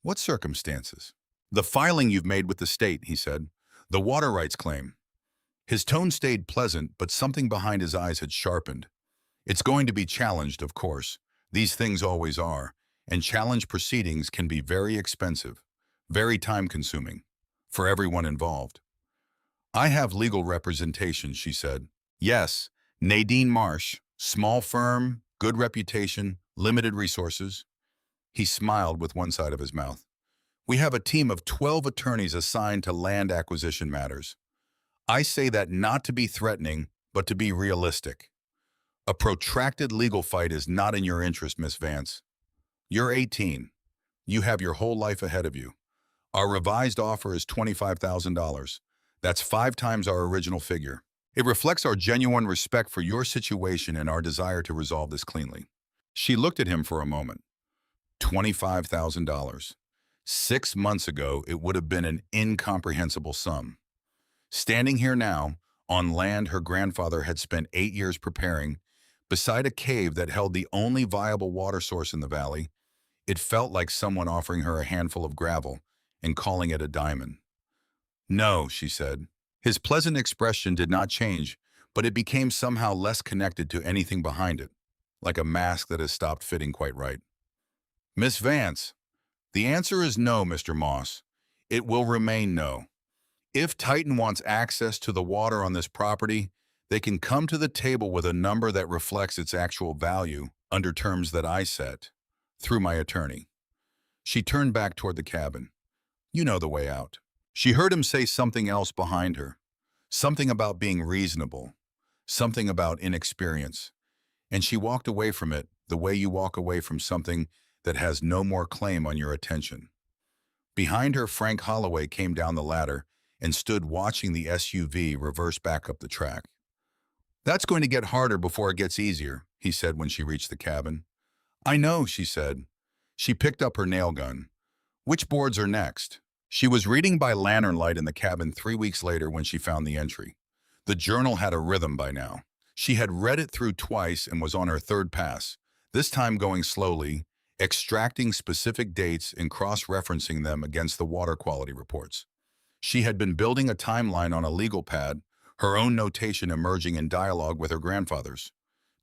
What circumstances? The filing you've made with the state, he said. The water rights claim. His tone stayed pleasant, but something behind his eyes had sharpened. It's going to be challenged, of course. These things always are, and challenge proceedings can be very expensive, very time-consuming, for everyone involved. I have legal representation, she said. Yes, Nadine Marsh, small firm, good reputation, limited resources. He smiled with one side of his mouth. We have a team of 12 attorneys assigned to land acquisition matters. I say that not to be threatening, but to be realistic. A protracted legal fight is not in your interest, Miss Vance. You're 18. You have your whole life ahead of you. Our revised offer is $25,000. That's 5 times our original figure. It reflects our genuine respect for your situation and our desire to resolve this cleanly. She looked at him for a moment. $25,000. 6 months ago, it would have been an incomprehensible sum. Standing here now, on land her grandfather had spent 8 years preparing, beside a cave that held the only viable water source in the valley, it felt like someone offering her a handful of gravel and calling it a diamond. No, she said. His pleasant expression did not change, but it became somehow less connected to anything behind it, like a mask that has stopped fitting quite right. Miss Vance, the answer is no, Mr. Moss. It will remain no. If Titan wants access to the water on this property, they can come to the table with a number that reflects its actual value under terms that I set, through my attorney. She turned back toward the cabin. You know the way out. She heard him say something else behind her, something about being reasonable, something about inexperience, and she walked away from it the way you walk away from something that has no more claim on your attention. Behind her, Frank Holloway came down the ladder and stood watching the SUV reverse back up the track. That's going to get harder before it gets easier, he said when she reached the cabin. I know, she said. She picked up her nail gun. Which boards are next? She was reading by lantern light in the cabin 3 weeks later when she found the entry. The journal had a rhythm by now. She had read it through twice and was on her third pass, this time going slowly, extracting specific dates and cross-referencing them against the water quality reports. She had been building a timeline on a legal pad, her own notation emerging in dialogue with her grandfather's.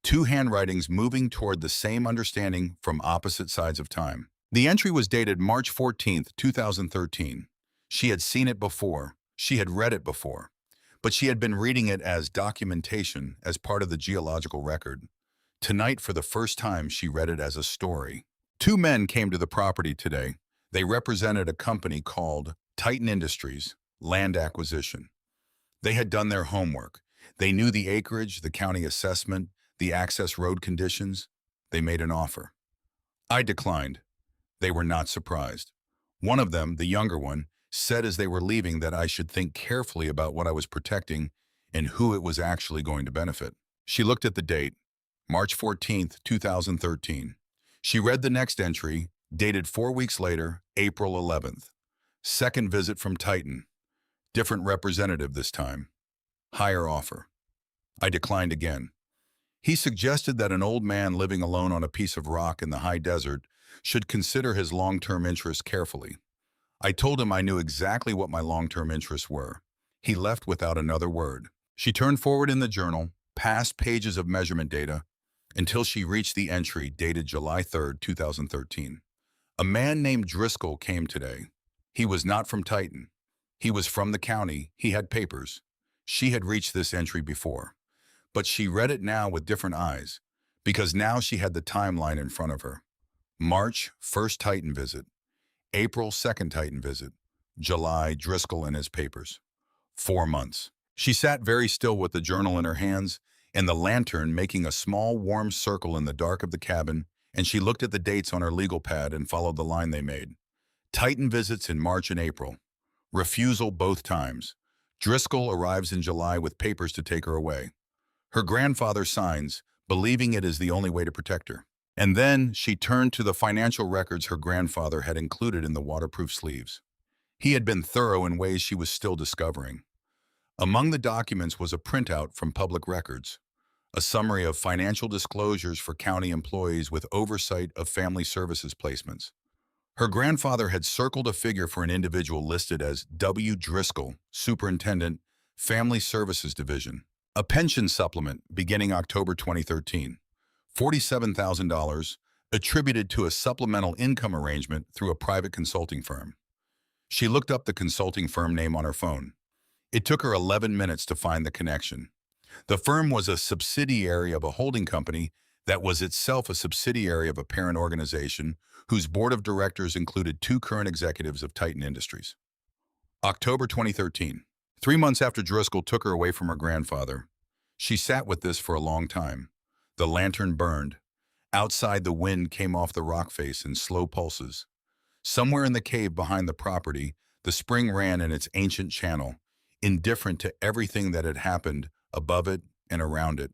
Two handwritings moving toward the same understanding from opposite sides of time. The entry was dated March 14th, 2013. She had seen it before. She had read it before. But she had been reading it as documentation, as part of the geological record. Tonight, for the first time, she read it as a story. Two men came to the property today. They represented a company called Titan Industries, Land Acquisition. They had done their homework. They knew the acreage, the county assessment, the access road conditions. They made an offer. I declined. They were not surprised. One of them, the younger one, said as they were leaving that I should think carefully about what I was protecting and who it was actually going to benefit. She looked at the date, March 14th, 2013. She read the next entry, dated 4 weeks later, April 11th. Second visit from Titan. Different representative this time. Higher offer. I declined again. He suggested that an old man living alone on a piece of rock in the high desert should consider his long-term interests carefully. I told him I knew exactly what my long-term interests were. He left without another word. She turned forward in the journal, past pages of measurement data, until she reached the entry dated July 3rd, 2013. A man named Driscoll came today. He was not from Titan. He was from the county. He had papers. She had reached this entry before. But she read it now with different eyes, because now she had the timeline in front of her. March, first Titan visit. April, second Titan visit. July, Driscoll and his papers. 4 months. She sat very still with the journal in her hands and the lantern making a small, warm circle in the dark of the cabin, and she looked at the dates on her legal pad and followed the line they made. Titan visits in March and April. Refusal both times. Driscoll arrives in July with papers to take her away. Her grandfather signs, believing it is the only way to protect her. And then she turned to the financial records her grandfather had included in the waterproof sleeves. He had been thorough in ways she was still discovering. Among the documents was a printout from public records, a summary of financial disclosures for county employees with oversight of family services placements. Her grandfather had circled a figure for an individual listed as W. Driscoll, Superintendent, Family Services Division. A pension supplement beginning October 2013, $47,000, attributed to a supplemental income arrangement through a private consulting firm. She looked up the consulting firm name on her phone. It took her 11 minutes to find the connection. The firm was a subsidiary of a holding company that was itself a subsidiary of a parent organization whose board of directors included 2 current executives of Titan Industries. October 2013. 3 months after Driscoll took her away from her grandfather, she sat with this for a long time. The lantern burned. Outside, the wind came off the rock face in slow pulses. Somewhere in the cave behind the property, the spring ran in its ancient channel, indifferent to everything that had happened above it and around it,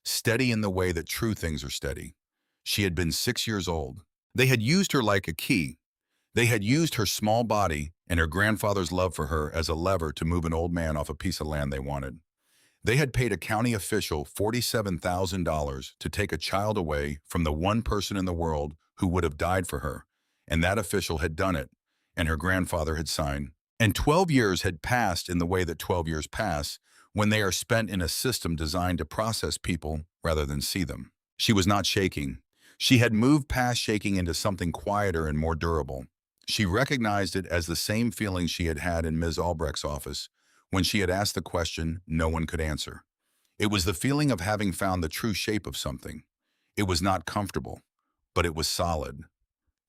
steady in the way that true things are steady. She had been 6 years old. They had used her like a key. They had used her small body and her grandfather's love for her as a lever to move an old man off a piece of land they wanted. They had paid a county official $47,000 to take a child away from the one person in the world who would have died for her, and that official had done it, and her grandfather had signed. And 12 years had passed in the way that 12 years pass when they are spent in a system designed to process people rather than see them. She was not shaking. She had moved past shaking into something quieter and more durable. She recognized it as the same feeling she had had in Ms. Albrecht's office when she had asked the question no one could answer. It was the feeling of having found the true shape of something. It was not comfortable, but it was solid.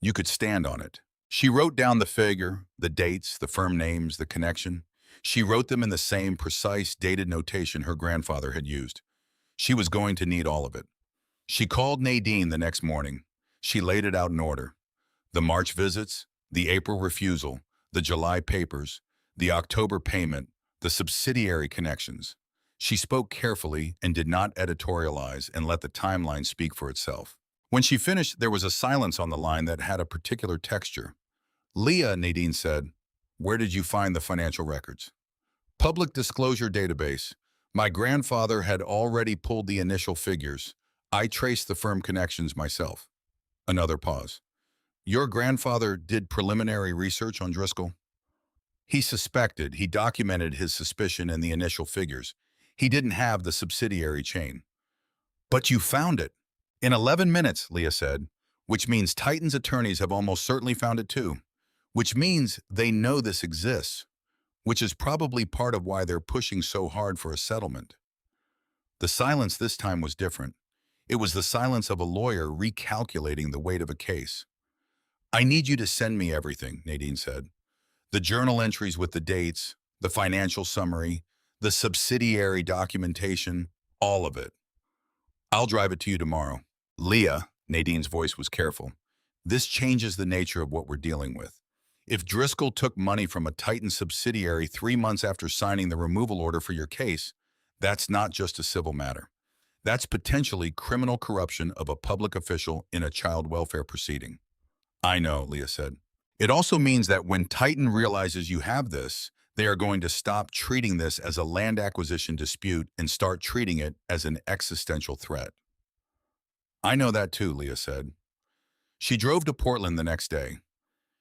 You could stand on it. She wrote down the figure, the dates, the firm names, the connection. She wrote them in the same precise, dated notation her grandfather had used. She was going to need all of it. She called Nadine the next morning. She laid it out in order. The March visits, the April refusal, the July papers, the October payment, the subsidiary connections. She spoke carefully and did not editorialize and let the timeline speak for itself. When she finished, there was a silence on the line that had a particular texture. "Leah," Nadine said. Where did you find the financial records? Public disclosure database. My grandfather had already pulled the initial figures. I traced the firm connections myself. Another pause. Your grandfather did preliminary research on Driscoll? He suspected, he documented his suspicion in the initial figures. He didn't have the subsidiary chain. But you found it. In 11 minutes, Leah said, which means Titan's attorneys have almost certainly found it too. Which means they know this exists, which is probably part of why they're pushing so hard for a settlement. The silence this time was different. It was the silence of a lawyer recalculating the weight of a case. I need you to send me everything, Nadine said. The journal entries with the dates, the financial summary, the subsidiary documentation, all of it. I'll drive it to you tomorrow. Leah, Nadine's voice was careful. This changes the nature of what we're dealing with. If Driscoll took money from a Titan subsidiary 3 months after signing the removal order for your case, that's not just a civil matter. That's potentially criminal corruption of a public official in a child welfare proceeding. I know, Leah said. It also means that when Titan realizes you have this, they are going to stop treating this as a land acquisition dispute and start treating it as an existential threat. I know that too, Leah said. She drove to Portland the next day.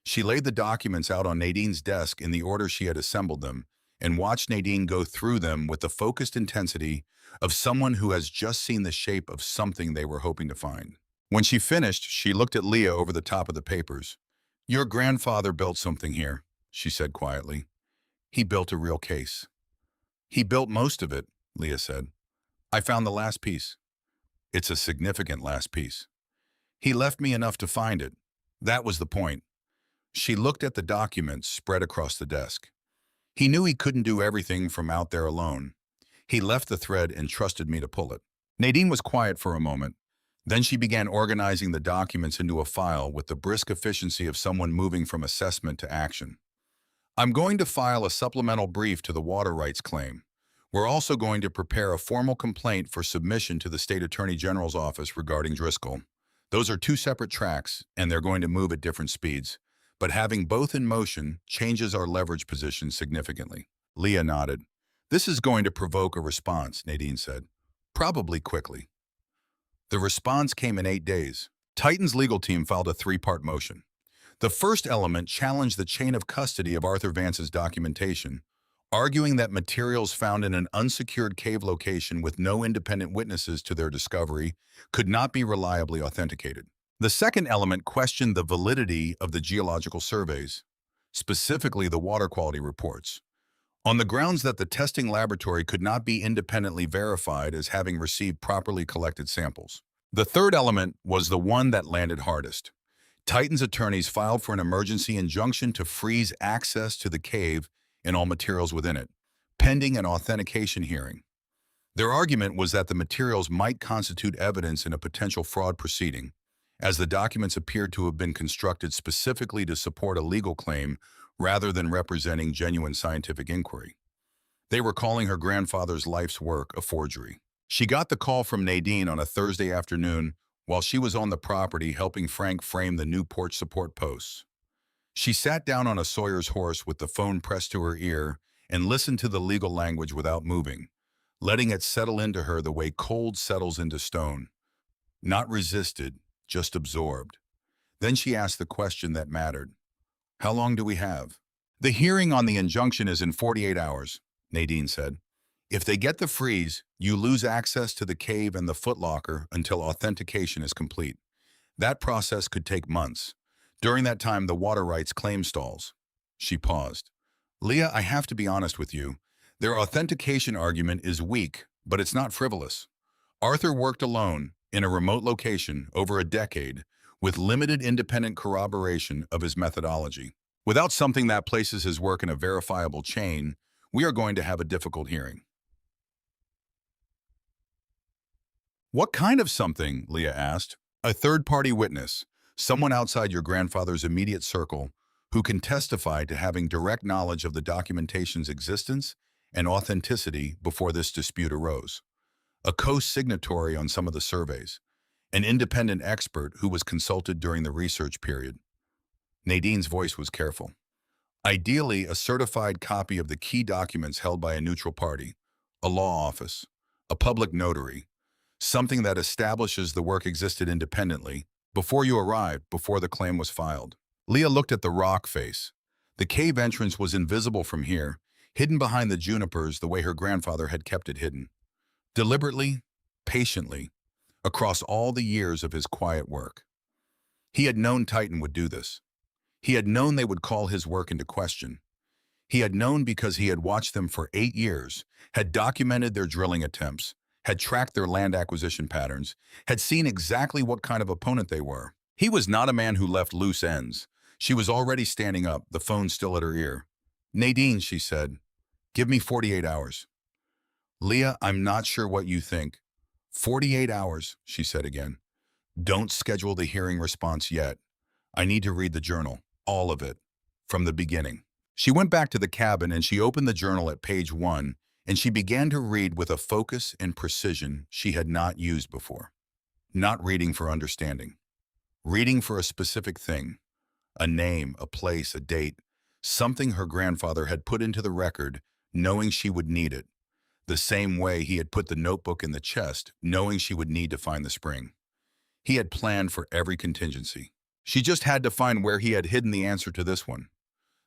She laid the documents out on Nadine's desk in the order she had assembled them and watched Nadine go through them with the focused intensity of someone who has just seen the shape of something they were hoping to find. When she finished, she looked at Leah over the top of the papers. Your grandfather built something here, she said quietly. He built a real case. He built most of it, Leah said. I found the last piece. It's a significant last piece. He left me enough to find it. That was the point. She looked at the documents spread across the desk. He knew he couldn't do everything from out there alone. He left the thread and trusted me to pull it. Nadine was quiet for a moment. Then she began organizing the documents into a file with the brisk efficiency of someone moving from assessment to action. I'm going to file a supplemental brief to the water rights claim. We're also going to prepare a formal complaint for submission to the State Attorney General's office regarding Driscoll. Those are 2 separate tracks, and they're going to move at different speeds. But having both in motion changes our leverage position significantly. Leah nodded. This is going to provoke a response, Nadine said. Probably quickly. The response came in 8 days. Titan's legal team filed a 3-part motion. The first element challenged the chain of custody of Arthur Vance's documentation, arguing that materials found in an unsecured cave location with no independent witnesses to their discovery could not be reliably authenticated. The second element questioned the validity of the geological surveys, specifically the water quality reports, on the grounds that the testing laboratory could not be independently verified as having received properly collected samples. The third element was the one that landed hardest. Titan's attorneys filed for an emergency injunction to freeze access to the cave and all materials within it, pending an authentication hearing. Their argument was that the materials might constitute evidence in a potential fraud proceeding, as the documents appeared to have been constructed specifically to support a legal claim rather than representing genuine scientific inquiry. They were calling her grandfather's life's work a forgery. She got the call from Nadine on a Thursday afternoon while she was on the property helping Frank frame the new porch support posts. She sat down on a sawyer's horse with the phone pressed to her ear and listened to the legal language without moving, letting it settle into her the way cold settles into stone. Not resisted, just absorbed. Then she asked the question that mattered. How long do we have? The hearing on the injunction is in 48 hours, Nadine said. If they get the freeze, you lose access to the cave and the footlocker until authentication is complete. That process could take months. During that time, the water rights claim stalls. She paused. Leah, I have to be honest with you. Their authentication argument is weak, but it's not frivolous. Arthur worked alone, in a remote location, over a decade, with limited independent corroboration of his methodology. Without something that places his work in a verifiable chain, we are going to have a difficult hearing. What kind of something? Leah asked. A third-party witness, someone outside your grandfather's immediate circle, who can testify to having direct knowledge of the documentation's existence and authenticity before this dispute arose. A co-signatory on some of the surveys. An independent expert who was consulted during the research period. Nadine's voice was careful. Ideally, a certified copy of the key documents held by a neutral party, a law office, a public notary, something that establishes the work existed independently, before you arrived, before the claim was filed. Leah looked at the rock face. The cave entrance was invisible from here, hidden behind the junipers the way her grandfather had kept it hidden. Deliberately, patiently, across all the years of his quiet work. He had known Titan would do this. He had known they would call his work into question. He had known because he had watched them for 8 years, had documented their drilling attempts, had tracked their land acquisition patterns, had seen exactly what kind of opponent they were. He was not a man who left loose ends. She was already standing up, the phone still at her ear. "Nadine," she said, "give me 48 hours. "Leah, I'm not sure what you think." 48 hours, she said again. "Don't schedule the hearing response yet. I need to read the journal, all of it, from the beginning." She went back to the cabin and she opened the journal at page 1, and she began to read with a focus and precision she had not used before. Not reading for understanding. Reading for a specific thing. A name, a place, a date. Something her grandfather had put into the record, knowing she would need it. The same way he had put the notebook in the chest, knowing she would need to find the spring. He had planned for every contingency. She just had to find where he had hidden the answer to this one.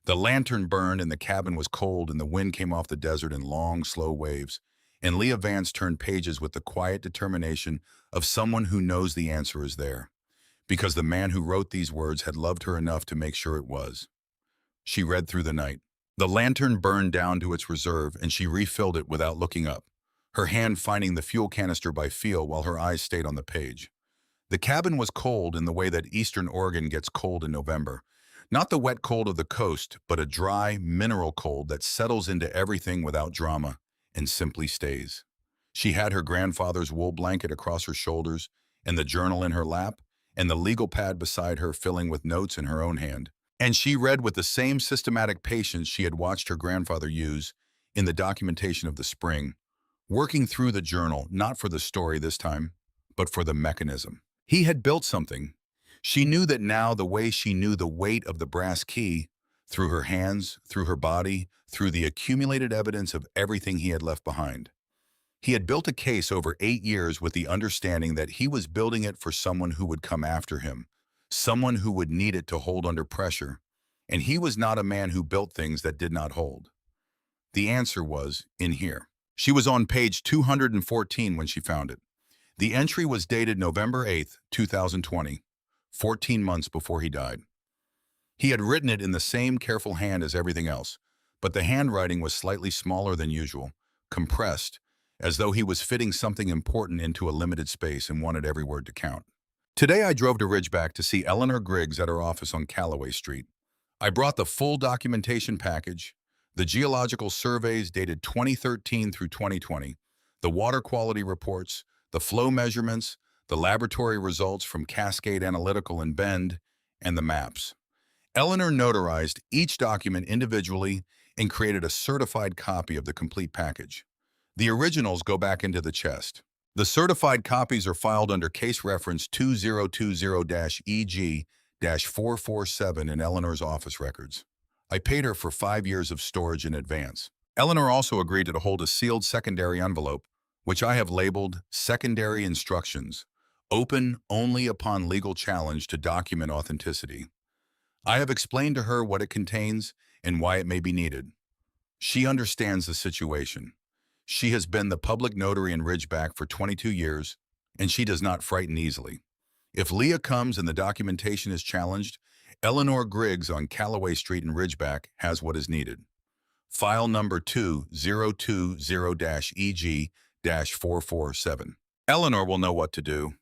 The lantern burned and the cabin was cold and the wind came off the desert in long, slow waves, and Leah Vance turned pages with the quiet determination of someone who knows the answer is there, because the man who wrote these words had loved her enough to make sure it was. She read through the night. The lantern burned down to its reserve and she refilled it without looking up, her hand finding the fuel canister by feel while her eyes stayed on the page. The cabin was cold in the way that Eastern Oregon gets cold in November. Not the wet cold of the coast, but a dry, mineral cold that settles into everything without drama and simply stays. She had her grandfather's wool blanket across her shoulders and the journal in her lap and the legal pad beside her filling with notes in her own hand. And she read with the same systematic patience she had watched her grandfather use in the documentation of the spring, working through the journal, not for the story this time, but for the mechanism. He had built something. She knew that now the way she knew the weight of the brass key, through her hands, through her body, through the accumulated evidence of everything he had left behind. He had built a case over 8 years with the understanding that he was building it for someone who would come after him, someone who would need it to hold under pressure, and he was not a man who built things that did not hold. The answer was in here. She was on page 214 when she found it. The entry was dated November 8th, 2020, 14 months before he died. He had written it in the same careful hand as everything else, but the handwriting was slightly smaller than usual, compressed, as though he was fitting something important into a limited space and wanted every word to count. "Today I drove to Ridgeback to see Eleanor Griggs at her office on Callaway Street. I brought the full documentation package, the geological surveys dated 2013 through 2020, the water quality reports, the flow measurements, the laboratory results from Cascade Analytical in Bend, and the maps." Eleanor notarized each document individually and created a certified copy of the complete package. The originals go back into the chest. The certified copies are filed under case reference 2020-EG-447 in Eleanor's office records. I paid her for 5 years of storage in advance. Eleanor also agreed to hold a sealed secondary envelope, which I have labeled Secondary Instructions, open only upon legal challenge to document authenticity. I have explained to her what it contains and why it may be needed. She understands the situation. She has been the public notary in Ridgeback for 22 years, and she does not frighten easily. If Leah comes and the documentation is challenged, Eleanor Griggs on Callaway Street in Ridgeback has what is needed. File number 2020-EG-447. Eleanor will know what to do.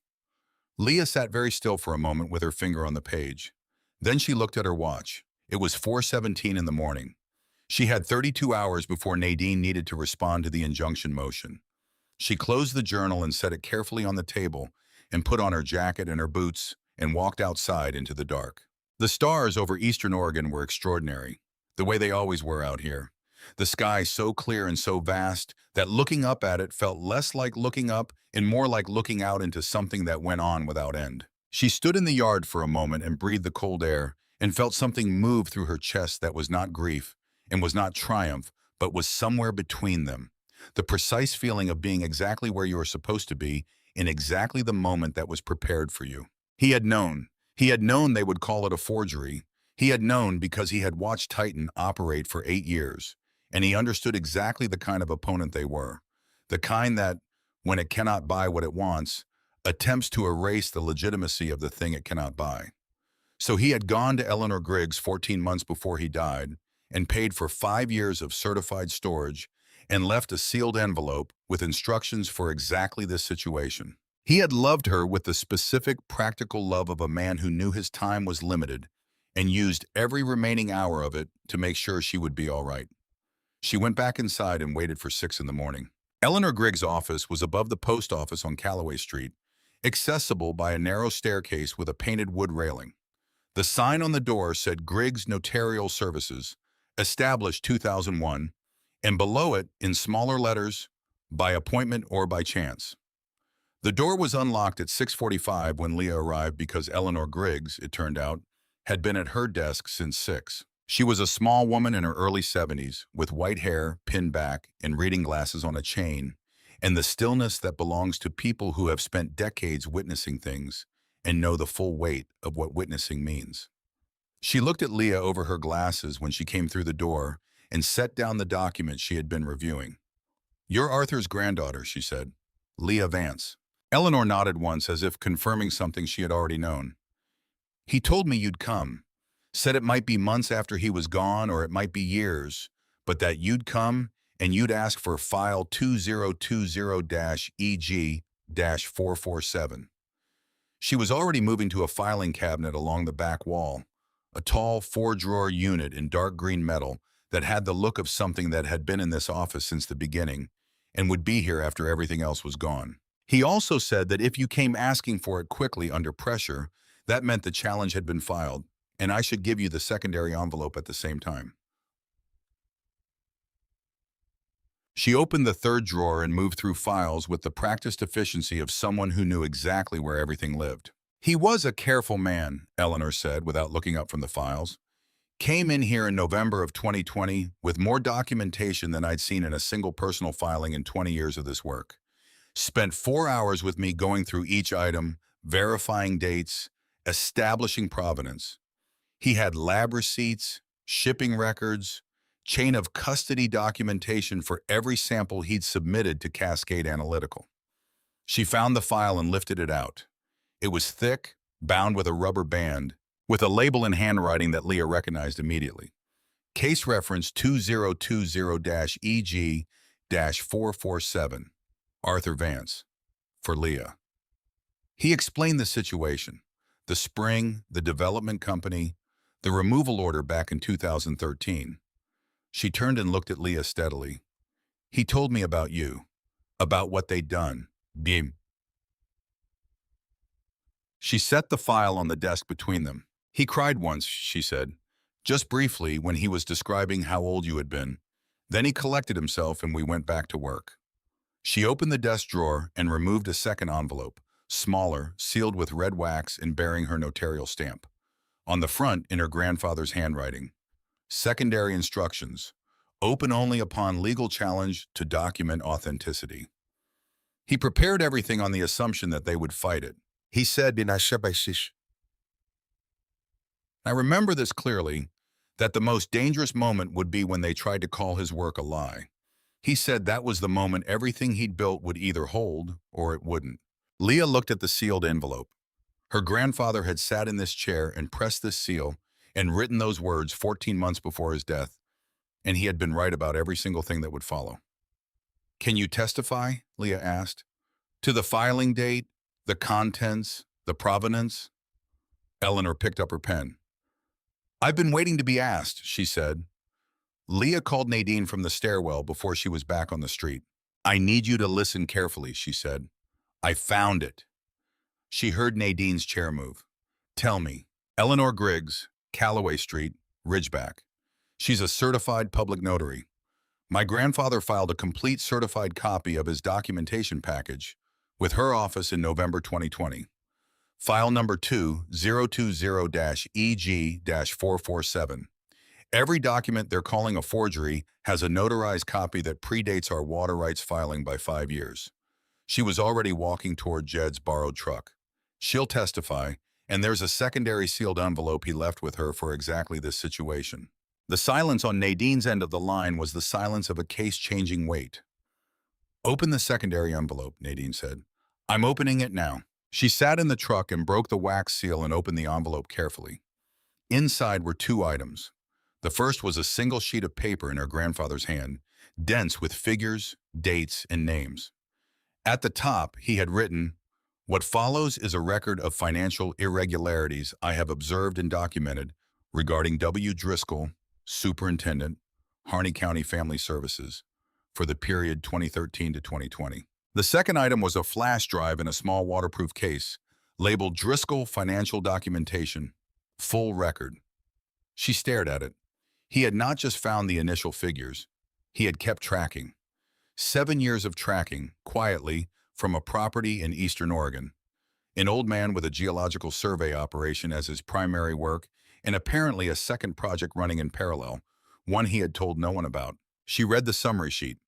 Leah sat very still for a moment with her finger on the page. Then she looked at her watch. It was 4:17 in the morning. She had 32 hours before Nadine needed to respond to the injunction motion. She closed the journal and set it carefully on the table and put on her jacket and her boots and walked outside into the dark. The stars over Eastern Oregon were extraordinary, the way they always were out here. The sky so clear and so vast that looking up at it felt less like looking up and more like looking out into something that went on without end. She stood in the yard for a moment and breathed the cold air, and felt something move through her chest that was not grief and was not triumph, but was somewhere between them. The precise feeling of being exactly where you were supposed to be in exactly the moment that was prepared for you. He had known. He had known they would call it a forgery. He had known because he had watched Titan operate for 8 years, and he understood exactly the kind of opponent they were. The kind that, when it cannot buy what it wants, attempts to erase the legitimacy of the thing it cannot buy. So he had gone to Eleanor Griggs 14 months before he died and paid for 5 years of certified storage and left a sealed envelope with instructions for exactly this situation. He had loved her with the specific, practical love of a man who knew his time was limited and used every remaining hour of it to make sure she would be all right. She went back inside and waited for 6 in the morning. Eleanor Griggs' office was above the post office on Callaway Street, accessible by a narrow staircase with a painted wood railing. The sign on the door said Griggs Notarial Services, established 2001, and below it, in smaller letters, by appointment or by chance. The door was unlocked at 6:45 when Leah arrived because Eleanor Griggs, it turned out, had been at her desk since 6. She was a small woman in her early 70s, with white hair, pinned back, and reading glasses on a chain, and the stillness that belongs to people who have spent decades witnessing things and know the full weight of what witnessing means. She looked at Leah over her glasses when she came through the door and set down the document she had been reviewing. "You're Arthur's granddaughter," she said. "Leah Vance." Eleanor nodded once as if confirming something she had already known. "He told me you'd come. Said it might be months after he was gone or it might be years, but that you'd come and you'd ask for file 2020-EG-447. She was already moving to a filing cabinet along the back wall, a tall 4-drawer unit in dark green metal that had the look of something that had been in this office since the beginning and would be here after everything else was gone. He also said that if you came asking for it quickly under pressure, that meant the challenge had been filed, and I should give you the secondary envelope at the same time. She opened the third drawer and moved through files with the practiced efficiency of someone who knew exactly where everything lived. "He was a careful man," Eleanor said without looking up from the files. "Came in here in November of 2020 with more documentation than I'd seen in a single personal filing in 20 years of this work. Spent 4 hours with me going through each item, verifying dates, establishing provenance. He had lab receipts, shipping records, chain of custody documentation for every sample he'd submitted to Cascade Analytical." She found the file and lifted it out. It was thick, bound with a rubber band, with a label in handwriting that Leah recognized immediately. Case reference 2020-EG-447. Arthur Vance. For Leah. He explained the situation, the spring, the development company, the removal order back in 2013. She turned and looked at Leah steadily. "He told me about you, about what they'd done. Bim." She set the file on the desk between them. "He cried once," she said, "just briefly when he was describing how old you had been. Then he collected himself and we went back to work." She opened the desk drawer and removed a second envelope, smaller, sealed with red wax and bearing her notarial stamp. On the front, in her grandfather's handwriting, "Secondary instructions. Open only upon legal challenge to document authenticity." He prepared everything on the assumption that they would fight it. He said, I remember this clearly, that the most dangerous moment would be when they tried to call his work a lie. He said that was the moment everything he'd built would either hold or it wouldn't. Leah looked at the sealed envelope. Her grandfather had sat in this chair and pressed this seal and written those words 14 months before his death, and he had been right about every single thing that would follow. "Can you testify?" Leah asked. "To the filing date, the contents, the provenance?" Eleanor picked up her pen. "I've been waiting to be asked," she said. Leah called Nadine from the stairwell before she was back on the street. "I need you to listen carefully," she said. "I found it." She heard Nadine's chair move. "Tell me." "Eleanor Griggs, Callaway Street, Ridgeback. She's a certified public notary. My grandfather filed a complete certified copy of his documentation package with her office in November 2020. File number 2020-EG-447. Every document they're calling a forgery has a notarized copy that predates our water rights filing by 5 years. She was already walking toward Jed's borrowed truck. She'll testify, and there's a secondary sealed envelope he left with her for exactly this situation. The silence on Nadine's end of the line was the silence of a case-changing wait. "Open the secondary envelope," Nadine said. "I'm opening it now." She sat in the truck and broke the wax seal and opened the envelope carefully. Inside were two items. The first was a single sheet of paper in her grandfather's hand, dense with figures, dates, and names. At the top, he had written, "What follows is a record of financial irregularities I have observed and documented regarding W. Driscoll, Superintendent, Harney County Family Services, for the period 2013 to 2020. The second item was a flash drive in a small waterproof case, labeled Driscoll Financial Documentation, Full Record. She stared at it. He had not just found the initial figures. He had kept tracking. 7 years of tracking, quietly, from a property in eastern Oregon. An old man with a geological survey operation as his primary work, and apparently a second project running in parallel, one he had told no one about. She read the summary sheet.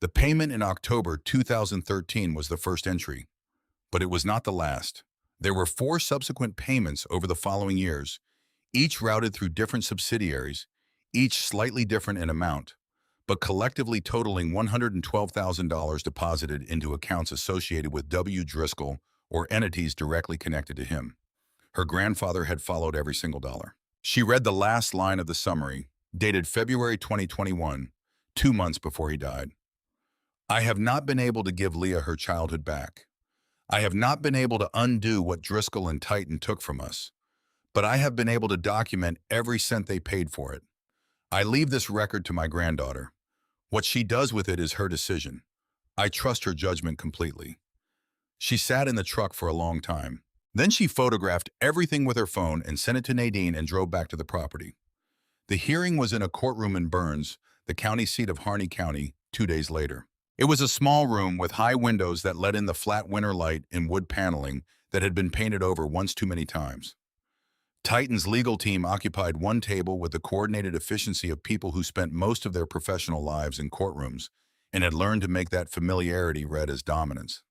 The payment in October 2013 was the first entry, but it was not the last. There were 4 subsequent payments over the following years, each routed through different subsidiaries, each slightly different in amount, but collectively totaling $112,000 deposited into accounts associated with W. Driscoll or entities directly connected to him. Her grandfather had followed every single dollar. She read the last line of the summary, dated February 2021, 2 months before he died. "I have not been able to give Leah her childhood back. I have not been able to undo what Driscoll and Titan took from us, but I have been able to document every cent they paid for it. I leave this record to my granddaughter. What she does with it is her decision. I trust her judgment completely." She sat in the truck for a long time. Then she photographed everything with her phone and sent it to Nadine and drove back to the property. The hearing was in a courtroom in Burns, the county seat of Harney County, 2 days later. It was a small room with high windows that let in the flat winter light and wood paneling that had been painted over once too many times. Titan's legal team occupied one table with the coordinated efficiency of people who spent most of their professional lives in courtrooms and had learned to make that familiarity read as dominance.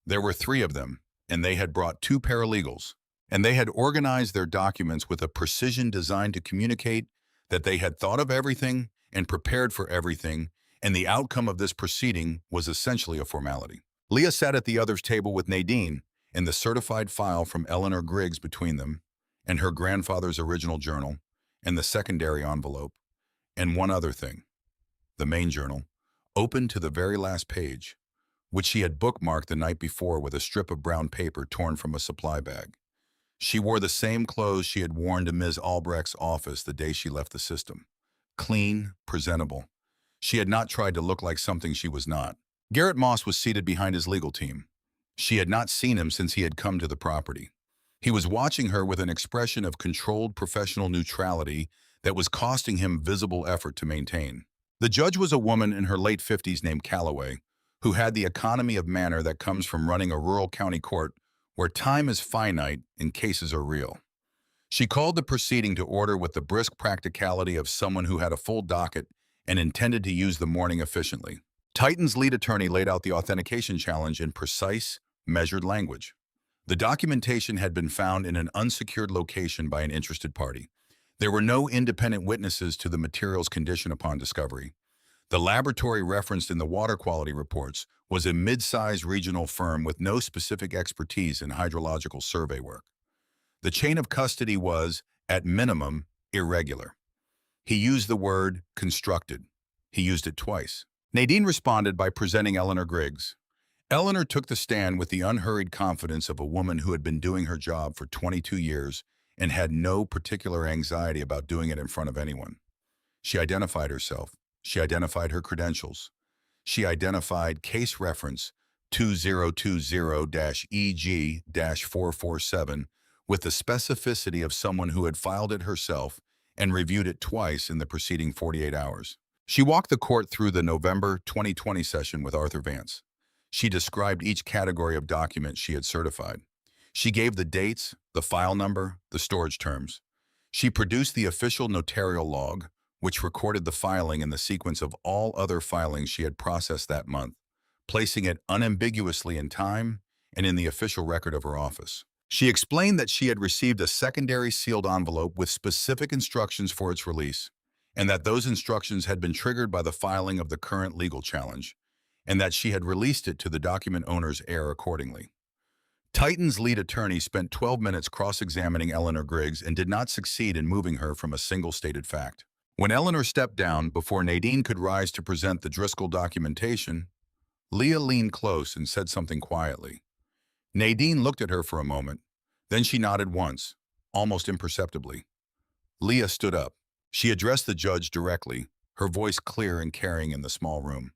There were 3 of them, and they had brought 2 paralegals, and they had organized their documents with a precision designed to communicate that they had thought of everything and prepared for everything, and the outcome of this proceeding was essentially a formality. Leah sat at the other's table with Nadine, and the certified file from Eleanor Griggs between them, and her grandfather's original journal, and the secondary envelope, and one other thing, the main journal, open to the very last page, which she had bookmarked the night before with a strip of brown paper torn from a supply bag. She wore the same clothes she had worn to Ms. Albrecht's office the day she left the system. Clean, presentable. She had not tried to look like something she was not. Garrett Moss was seated behind his legal team. She had not seen him since he had come to the property. He was watching her with an expression of controlled professional neutrality that was costing him visible effort to maintain. The judge was a woman in her late 50s named Calloway, who had the economy of manner that comes from running a rural county court where time is finite and cases are real. She called the proceeding to order with the brisk practicality of someone who had a full docket and intended to use the morning efficiently. Titan's lead attorney laid out the authentication challenge in precise, measured language. The documentation had been found in an unsecured location by an interested party. There were no independent witnesses to the material's condition upon discovery. The laboratory referenced in the water quality reports was a mid-sized regional firm with no specific expertise in hydrological survey work. The chain of custody was, at minimum, irregular. He used the word constructed. He used it twice. Nadine responded by presenting Eleanor Griggs. Eleanor took the stand with the unhurried confidence of a woman who had been doing her job for 22 years and had no particular anxiety about doing it in front of anyone. She identified herself. She identified her credentials. She identified case reference 2020-EG-447 with the specificity of someone who had filed it herself and reviewed it twice in the preceding 48 hours. She walked the court through the November 2020 session with Arthur Vance. She described each category of document she had certified. She gave the dates, the file number, the storage terms. She produced the official notarial log, which recorded the filing in the sequence of all other filings she had processed that month, placing it unambiguously in time and in the official record of her office. She explained that she had received a secondary sealed envelope with specific instructions for its release, and that those instructions had been triggered by the filing of the current legal challenge, and that she had released it to the document owner's heir accordingly. Titan's lead attorney spent 12 minutes cross-examining Eleanor Griggs and did not succeed in moving her from a single stated fact. When Eleanor stepped down before Nadine could rise to present the Driscoll documentation, Leah leaned close and said something quietly. Nadine looked at her for a moment. Then she nodded once, almost imperceptibly. Leah stood up. She addressed the judge directly, her voice clear and carrying in the small room.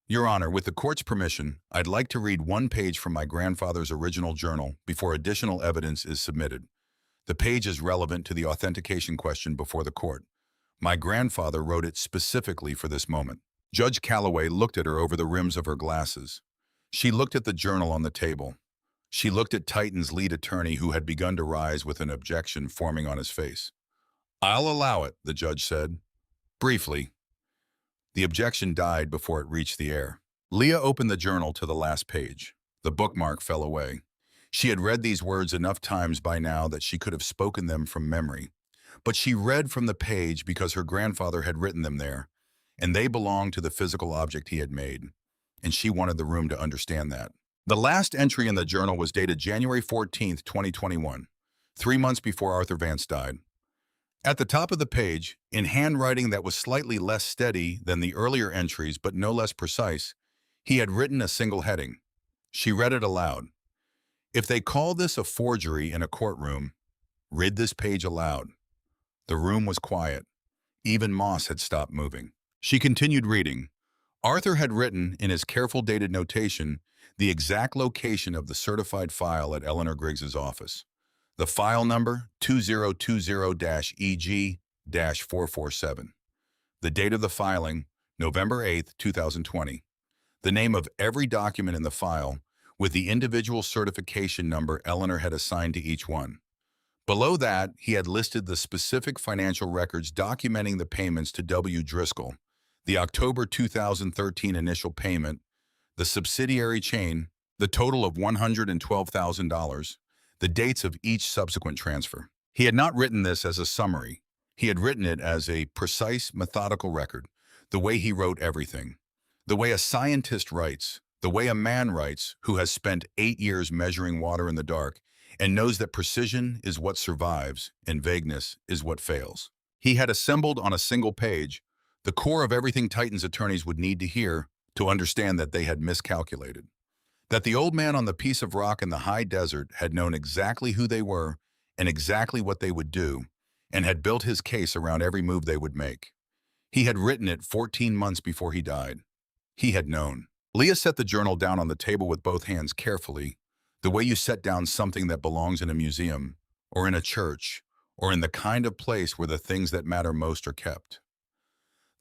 Your Honor, with the court's permission, I'd like to read one page from my grandfather's original journal before additional evidence is submitted. The page is relevant to the authentication question before the court. My grandfather wrote it specifically for this moment. Judge Calloway looked at her over the rims of her glasses. She looked at the journal on the table. She looked at Titan's lead attorney, who had begun to rise with an objection forming on his face. I'll allow it, the judge said. Briefly. The objection died before it reached the air. Leah opened the journal to the last page. The bookmark fell away. She had read these words enough times by now that she could have spoken them from memory. But she read from the page because her grandfather had written them there, and they belonged to the physical object he had made, and she wanted the room to understand that. The last entry in the journal was dated January 14th, 2021, 3 months before Arthur Vance died. At the top of the page, in handwriting that was slightly less steady than the earlier entries but no less precise, he had written a single heading. She read it aloud. If they call this a forgery in a courtroom, read this page aloud. The room was quiet. Even Moss had stopped moving. She continued reading. Arthur had written, in his careful dated notation, the exact location of the certified file at Eleanor Griggs's office. The file number 2020-EG-447. The date of the filing, November 8, 2020. The name of every document in the file, with the individual certification number Eleanor had assigned to each one. Below that, he had listed the specific financial records documenting the payments to W. Driscoll, the October 2013 initial payment, the subsidiary chain, the total of $112,000, the dates of each subsequent transfer. He had not written this as a summary. He had written it as a precise, methodical record, the way he wrote everything. The way a scientist writes, the way a man writes who has spent 8 years measuring water in the dark and knows that precision is what survives and vagueness is what fails. He had assembled on a single page the core of everything Titan's attorneys would need to hear to understand that they had miscalculated. That the old man on the piece of rock in the high desert had known exactly who they were and exactly what they would do, and had built his case around every move they would make. He had written it 14 months before he died. He had known. Leah set the journal down on the table with both hands carefully, the way you set down something that belongs in a museum, or in a church, or in the kind of place where the things that matter most are kept.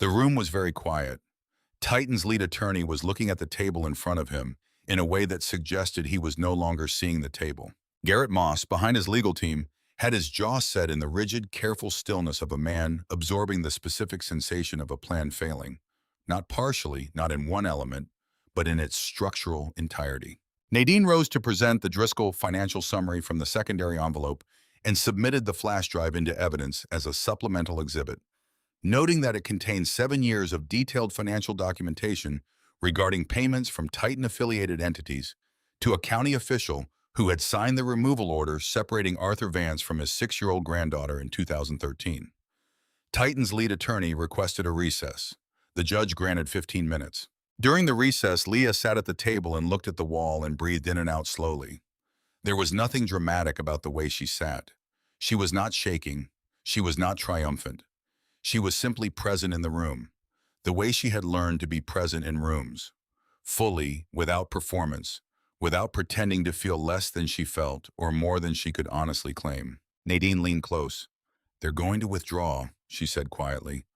The room was very quiet. Titan's lead attorney was looking at the table in front of him in a way that suggested he was no longer seeing the table. Garrett Moss, behind his legal team, had his jaw set in the rigid, careful stillness of a man absorbing the specific sensation of a plan failing, not partially, not in one element, but in its structural entirety. Nadine rose to present the Driscoll financial summary from the secondary envelope and submitted the flash drive into evidence as a supplemental exhibit, noting that it contained 7 years of detailed financial documentation regarding payments from Titan-affiliated entities to a county official who had signed the removal order separating Arthur Vance from his 6-year-old granddaughter in 2013. Titan's lead attorney requested a recess. The judge granted 15 minutes. During the recess, Leah sat at the table and looked at the wall and breathed in and out slowly. There was nothing dramatic about the way she sat. She was not shaking. She was not triumphant. She was simply present in the room, the way she had learned to be present in rooms, fully, without performance, without pretending to feel less than she felt or more than she could honestly claim. Nadine leaned close. They're going to withdraw, she said quietly,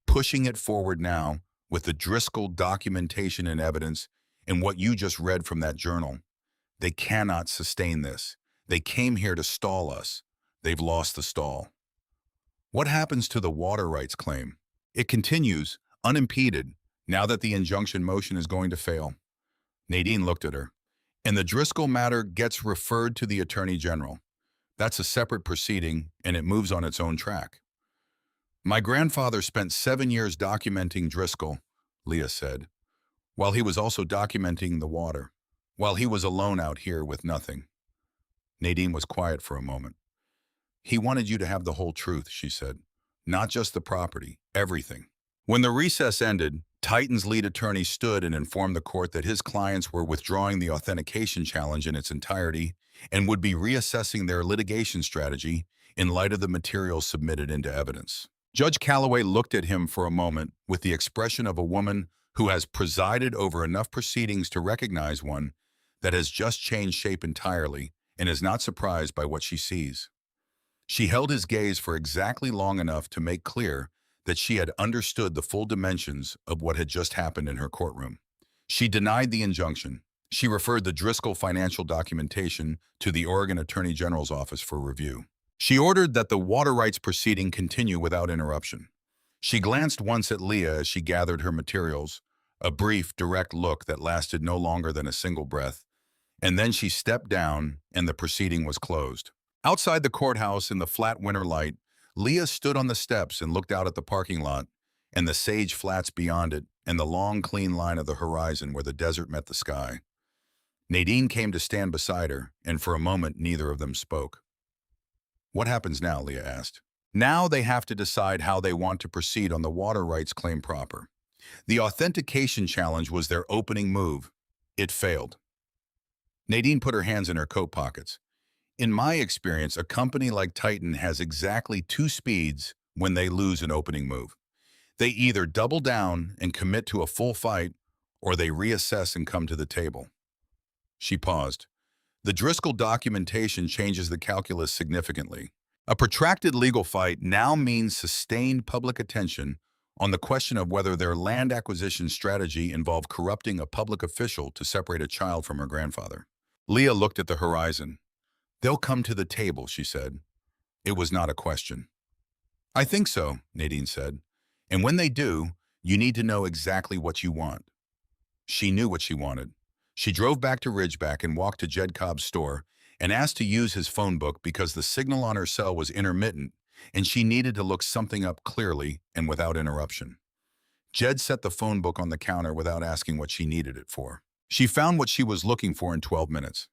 pushing it forward now with the Driscoll documentation and evidence and what you just read from that journal. They cannot sustain this. They came here to stall us. They've lost the stall. What happens to the water rights claim? It continues, unimpeded, now that the injunction motion is going to fail. Nadine looked at her. And the Driscoll matter gets referred to the Attorney General. That's a separate proceeding, and it moves on its own track. My grandfather spent 7 years documenting Driscoll, Leah said, while he was also documenting the water, while he was alone out here with nothing. Nadine was quiet for a moment. He wanted you to have the whole truth, she said. Not just the property, everything. When the recess ended, Titan's lead attorney stood and informed the court that his clients were withdrawing the authentication challenge in its entirety and would be reassessing their litigation strategy in light of the materials submitted into evidence. Judge Calloway looked at him for a moment with the expression of a woman who has presided over enough proceedings to recognize one that has just changed shape entirely and is not surprised by what she sees. She held his gaze for exactly long enough to make clear that she had understood the full dimensions of what had just happened in her courtroom. She denied the injunction. She referred the Driscoll financial documentation to the Oregon Attorney General's office for review. She ordered that the water rights proceeding continue without interruption. She glanced once at Leah as she gathered her materials, a brief, direct look that lasted no longer than a single breath, and then she stepped down and the proceeding was closed. Outside the courthouse in the flat winter light, Leah stood on the steps and looked out at the parking lot and the sage flats beyond it and the long, clean line of the horizon where the desert met the sky. Nadine came to stand beside her, and for a moment neither of them spoke. What happens now? Leah asked. Now they have to decide how they want to proceed on the water rights claim proper. The authentication challenge was their opening move. It failed. Nadine put her hands in her coat pockets. In my experience, a company like Titan has exactly two speeds when they lose an opening move. They either double down and commit to a full fight, or they reassess and come to the table. She paused. The Driscoll documentation changes the calculus significantly. A protracted legal fight now means sustained public attention on the question of whether their land acquisition strategy involved corrupting a public official to separate a child from her grandfather. Leah looked at the horizon. They'll come to the table, she said. It was not a question. I think so, Nadine said. And when they do, you need to know exactly what you want. She knew what she wanted. She drove back to Ridgeback and walked to Jed Cobb's store and asked to use his phone book because the signal on her cell was intermittent and she needed to look something up clearly and without interruption. Jed set the phone book on the counter without asking what she needed it for. She found what she was looking for in 12 minutes.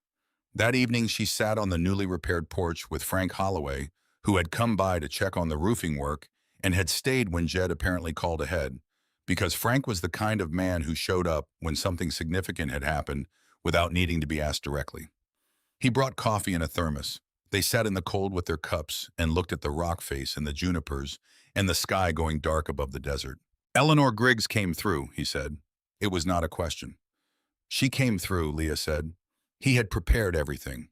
That evening, she sat on the newly repaired porch with Frank Holloway, who had come by to check on the roofing work and had stayed when Jed apparently called ahead, because Frank was the kind of man who showed up when something significant had happened without needing to be asked directly. He brought coffee in a thermos. They sat in the cold with their cups and looked at the rock face and the junipers and the sky going dark above the desert. Eleanor Griggs came through, he said. It was not a question. She came through, Leah said. He had prepared everything,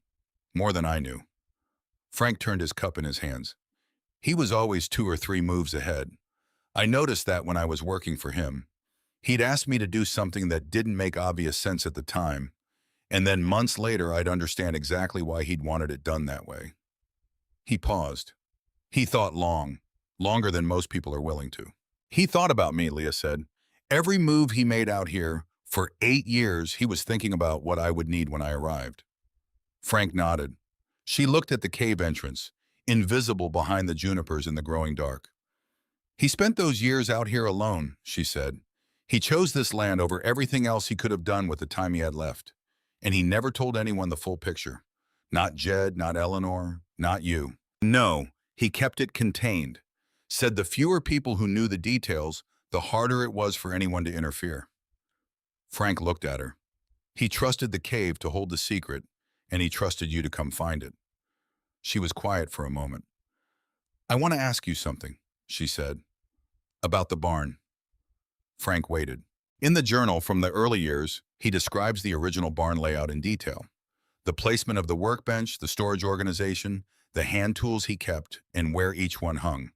more than I knew. Frank turned his cup in his hands. He was always 2 or 3 moves ahead. I noticed that when I was working for him. He'd asked me to do something that didn't make obvious sense at the time, and then months later I'd understand exactly why he'd wanted it done that way. He paused. He thought long, longer than most people are willing to. He thought about me, Leah said. Every move he made out here, for 8 years, he was thinking about what I would need when I arrived. Frank nodded. She looked at the cave entrance, invisible behind the junipers in the growing dark. He spent those years out here alone, she said. He chose this land over everything else he could have done with the time he had left. And he never told anyone the full picture. Not Jed, not Eleanor, not you. No, he kept it contained. Said the fewer people who knew the details, the harder it was for anyone to interfere. Frank looked at her. He trusted the cave to hold the secret, and he trusted you to come find it. She was quiet for a moment. I want to ask you something, she said, about the barn. Frank waited. In the journal from the early years, he describes the original barn layout in detail. The placement of the workbench, the storage organization, the hand tools he kept, and where each one hung.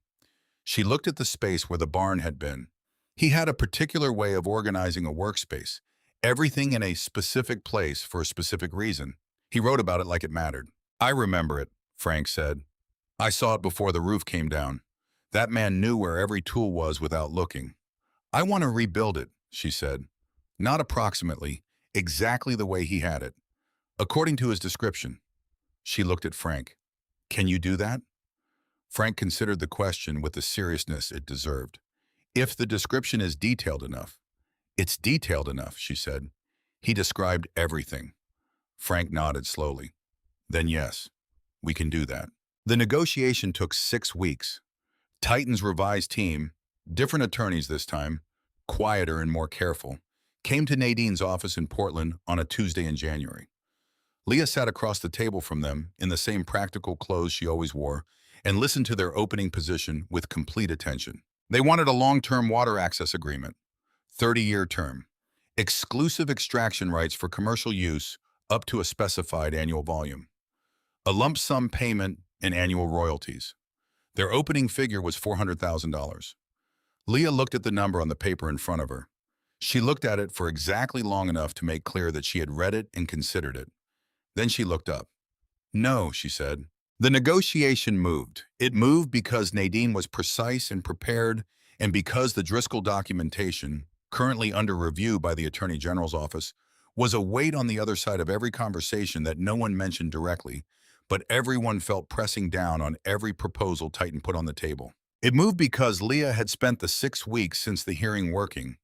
She looked at the space where the barn had been. He had a particular way of organizing a workspace, everything in a specific place for a specific reason. He wrote about it like it mattered. I remember it, Frank said. I saw it before the roof came down. That man knew where every tool was without looking. I want to rebuild it, she said. Not approximately, exactly the way he had it. According to his description. She looked at Frank. Can you do that? Frank considered the question with the seriousness it deserved. If the description is detailed enough. It's detailed enough, she said. He described everything. Frank nodded slowly. Then yes, we can do that. The negotiation took 6 weeks. Titan's revised team, different attorneys this time, quieter and more careful, came to Nadine's office in Portland on a Tuesday in January. Leah sat across the table from them in the same practical clothes she always wore and listened to their opening position with complete attention. They wanted a long-term water access agreement, 30-year term, exclusive extraction rights for commercial use up to a specified annual volume, a lump sum payment and annual royalties. Their opening figure was $400,000. Leah looked at the number on the paper in front of her. She looked at it for exactly long enough to make clear that she had read it and considered it. Then she looked up. No, she said. The negotiation moved. It moved because Nadine was precise and prepared, and because the Driscoll documentation, currently under review by the Attorney General's office, was a weight on the other side of every conversation that no one mentioned directly, but everyone felt pressing down on every proposal Titan put on the table. It moved because Leah had spent the 6 weeks since the hearing working,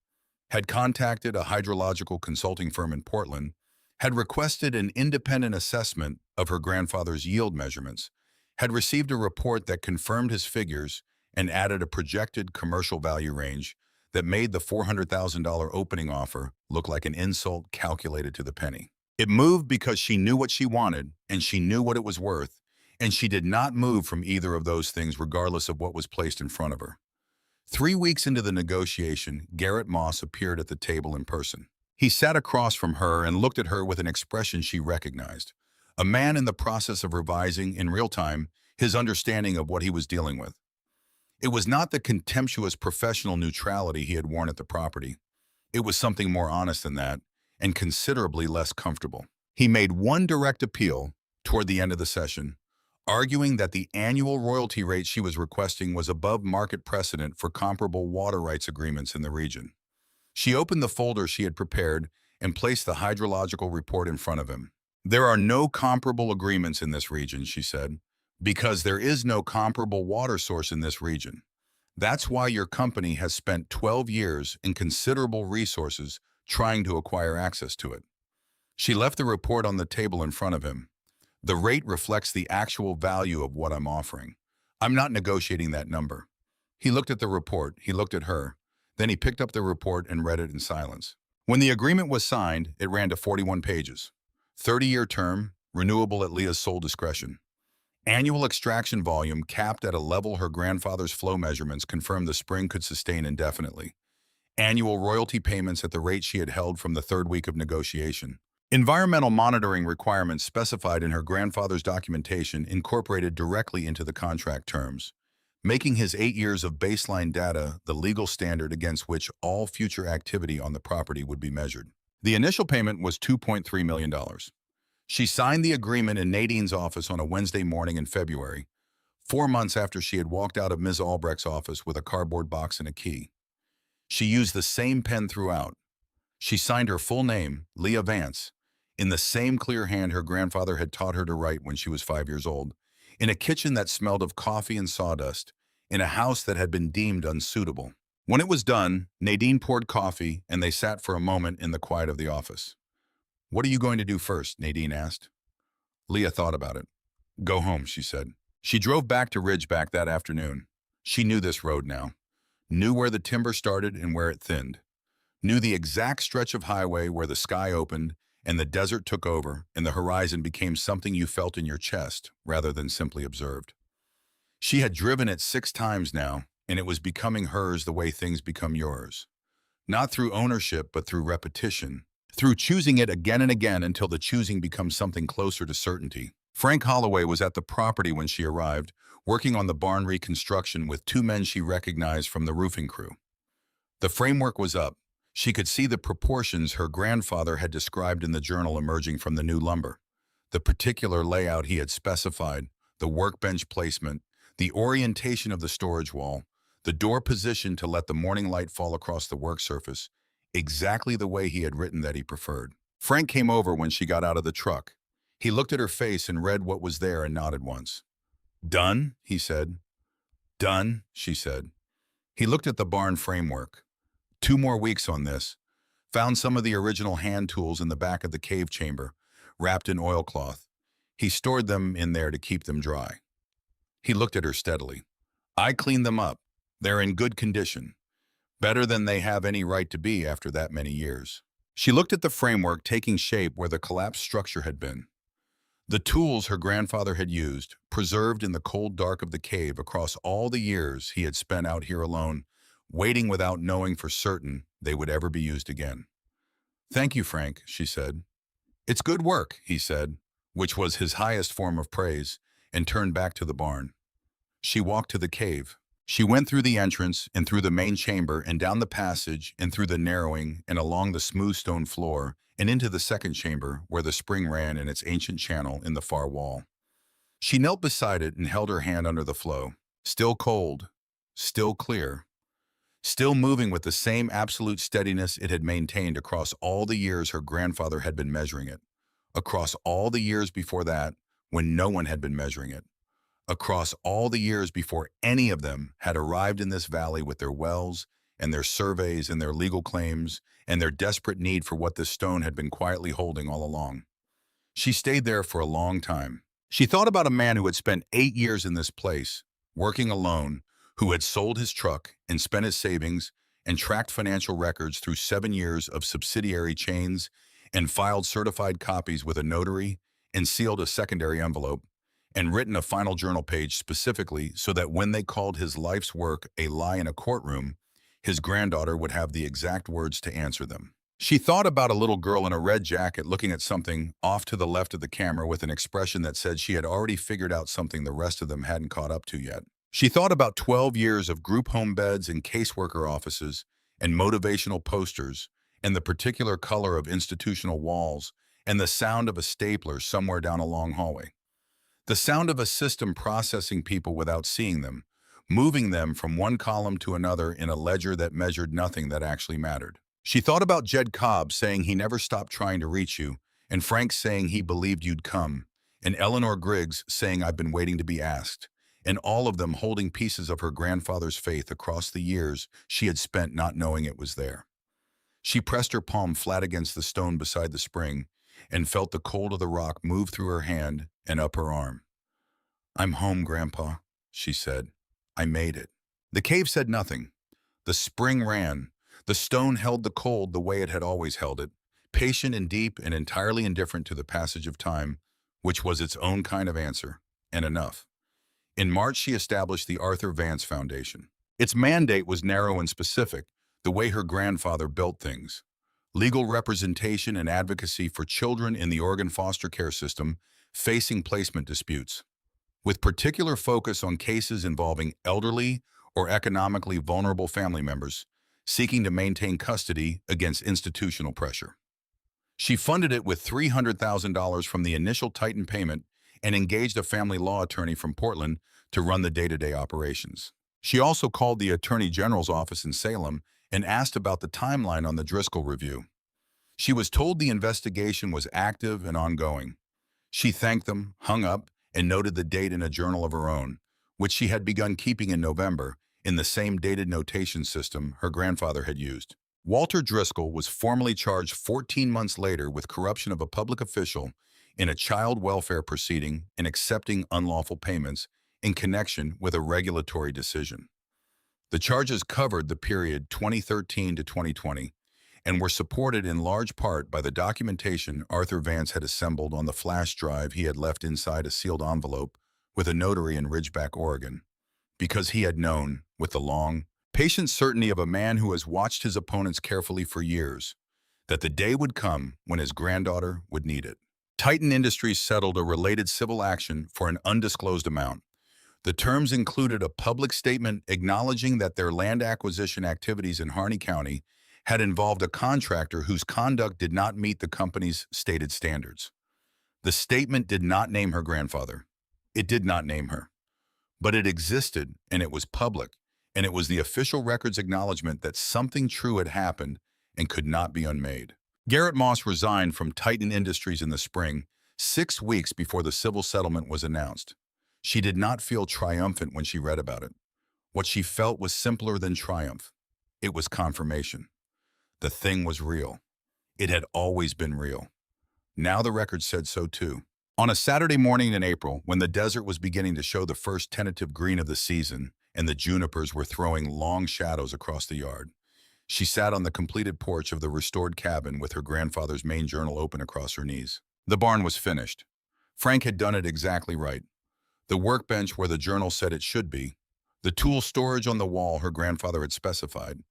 had contacted a hydrological consulting firm in Portland, had requested an independent assessment of her grandfather's yield measurements, had received a report that confirmed his figures and added a projected commercial value range that made the $400,000 opening offer look like an insult calculated to the penny. It moved because she knew what she wanted and she knew what it was worth, and she did not move from either of those things regardless of what was placed in front of her. 3 weeks into the negotiation, Garrett Moss appeared at the table in person. He sat across from her and looked at her with an expression she recognized. A man in the process of revising, in real time, his understanding of what he was dealing with. It was not the contemptuous professional neutrality he had worn at the property. It was something more honest than that, and considerably less comfortable. He made one direct appeal toward the end of the session, arguing that the annual royalty rate she was requesting was above market precedent for comparable water rights agreements in the region. She opened the folder she had prepared and placed the hydrological report in front of him. There are no comparable agreements in this region, she said, because there is no comparable water source in this region. That's why your company has spent 12 years and considerable resources trying to acquire access to it. She left the report on the table in front of him. The rate reflects the actual value of what I'm offering. I'm not negotiating that number. He looked at the report, he looked at her. Then he picked up the report and read it in silence. When the agreement was signed, it ran to 41 pages. 30-year term, renewable at Leah's sole discretion. Annual extraction volume capped at a level her grandfather's flow measurements confirmed the spring could sustain indefinitely. Annual royalty payments at the rate she had held from the 3rd week of negotiation. Environmental monitoring requirements specified in her grandfather's documentation incorporated directly into the contract terms, making his 8 years of baseline data the legal standard against which all future activity on the property would be measured. The initial payment was $2.3 million. She signed the agreement in Nadine's office on a Wednesday morning in February, 4 months after she had walked out of Ms. Albrecht's office with a cardboard box and a key. She used the same pen throughout. She signed her full name, Leah Vance, in the same clear hand her grandfather had taught her to write when she was 5 years old, in a kitchen that smelled of coffee and sawdust, in a house that had been deemed unsuitable. When it was done, Nadine poured coffee and they sat for a moment in the quiet of the office. What are you going to do first? Nadine asked. Leah thought about it. Go home, she said. She drove back to Ridgeback that afternoon. She knew this road now, knew where the timber started and where it thinned, knew the exact stretch of highway where the sky opened and the desert took over and the horizon became something you felt in your chest rather than simply observed. She had driven it 6 times now, and it was becoming hers the way things become yours. Not through ownership, but through repetition, through choosing it again and again until the choosing becomes something closer to certainty. Frank Holloway was at the property when she arrived, working on the barn reconstruction with 2 men she recognized from the roofing crew. The framework was up. She could see the proportions her grandfather had described in the journal emerging from the new lumber. The particular layout he had specified, the workbench placement, the orientation of the storage wall, the door position to let the morning light fall across the work surface, exactly the way he had written that he preferred. Frank came over when she got out of the truck. He looked at her face and read what was there and nodded once. "Done?" he said. "Done," she said. He looked at the barn framework. 2 more weeks on this. Found some of the original hand tools in the back of the cave chamber, wrapped in oilcloth. He stored them in there to keep them dry. He looked at her steadily. "I cleaned them up. They're in good condition. Better than they have any right to be after that many years." She looked at the framework taking shape where the collapsed structure had been. The tools her grandfather had used, preserved in the cold dark of the cave across all the years he had spent out here alone, waiting without knowing for certain they would ever be used again. "Thank you, Frank," she said. "It's good work," he said, which was his highest form of praise, and turned back to the barn. She walked to the cave. She went through the entrance and through the main chamber and down the passage and through the narrowing and along the smooth stone floor and into the second chamber where the spring ran in its ancient channel in the far wall. She knelt beside it and held her hand under the flow. Still cold, still clear, still moving with the same absolute steadiness it had maintained across all the years her grandfather had been measuring it, across all the years before that when no one had been measuring it, across all the years before any of them had arrived in this valley with their wells and their surveys and their legal claims and their desperate need for what this stone had been quietly holding all along. She stayed there for a long time. She thought about a man who had spent 8 years in this place, working alone, who had sold his truck and spent his savings and tracked financial records through 7 years of subsidiary chains and filed certified copies with a notary and sealed a secondary envelope and written a final journal page specifically so that when they called his life's work a lie in a courtroom, his granddaughter would have the exact words to answer them. She thought about a little girl in a red jacket looking at something off to the left of the camera with an expression that said she had already figured out something the rest of them hadn't caught up to yet. She thought about 12 years of group home beds and caseworker offices and motivational posters and the particular color of institutional walls and the sound of a stapler somewhere down a long hallway. The sound of a system processing people without seeing them, moving them from one column to another in a ledger that measured nothing that actually mattered. She thought about Jed Cobb saying he never stopped trying to reach you, and Frank saying he believed you'd come, and Eleanor Griggs saying I've been waiting to be asked, and all of them holding pieces of her grandfather's faith across the years she had spent not knowing it was there. She pressed her palm flat against the stone beside the spring and felt the cold of the rock move through her hand and up her arm. "I'm home, Grandpa," she said. "I made it." The cave said nothing. The spring ran. The stone held the cold the way it had always held it, patient and deep and entirely indifferent to the passage of time, which was its own kind of answer, and enough. In March, she established the Arthur Vance Foundation. Its mandate was narrow and specific, the way her grandfather built things. Legal representation and advocacy for children in the Oregon foster care system facing placement disputes, with particular focus on cases involving elderly or economically vulnerable family members seeking to maintain custody against institutional pressure. She funded it with $300,000 from the initial Titan payment and engaged a family law attorney from Portland to run the day-to-day operations. She also called the Attorney General's office in Salem and asked about the timeline on the Driscoll review. She was told the investigation was active and ongoing. She thanked them, hung up, and noted the date in a journal of her own, which she had begun keeping in November, in the same dated notation system her grandfather had used. Walter Driscoll was formally charged 14 months later with corruption of a public official in a child welfare proceeding and accepting unlawful payments in connection with a regulatory decision. The charges covered the period 2013 to 2020 and were supported in large part by the documentation Arthur Vance had assembled on the flash drive he had left inside a sealed envelope with a notary in Ridgeback, Oregon, because he had known, with the long, patient certainty of a man who has watched his opponents carefully for years, that the day would come when his granddaughter would need it. Titan Industries settled a related civil action for an undisclosed amount. The terms included a public statement acknowledging that their land acquisition activities in Harney County had involved a contractor whose conduct did not meet the company's stated standards. The statement did not name her grandfather. It did not name her. But it existed, and it was public, and it was the official record's acknowledgement that something true had happened and could not be unmade. Garrett Moss resigned from Titan Industries in the spring, 6 weeks before the civil settlement was announced. She did not feel triumphant when she read about it. What she felt was simpler than triumph. It was confirmation. The thing was real. It had always been real. Now the record said so too. On a Saturday morning in April, when the desert was beginning to show the first tentative green of the season and the junipers were throwing long shadows across the yard, she sat on the completed porch of the restored cabin with her grandfather's main journal open across her knees. The barn was finished. Frank had done it exactly right. The workbench where the journal said it should be, the tool storage on the wall her grandfather had specified,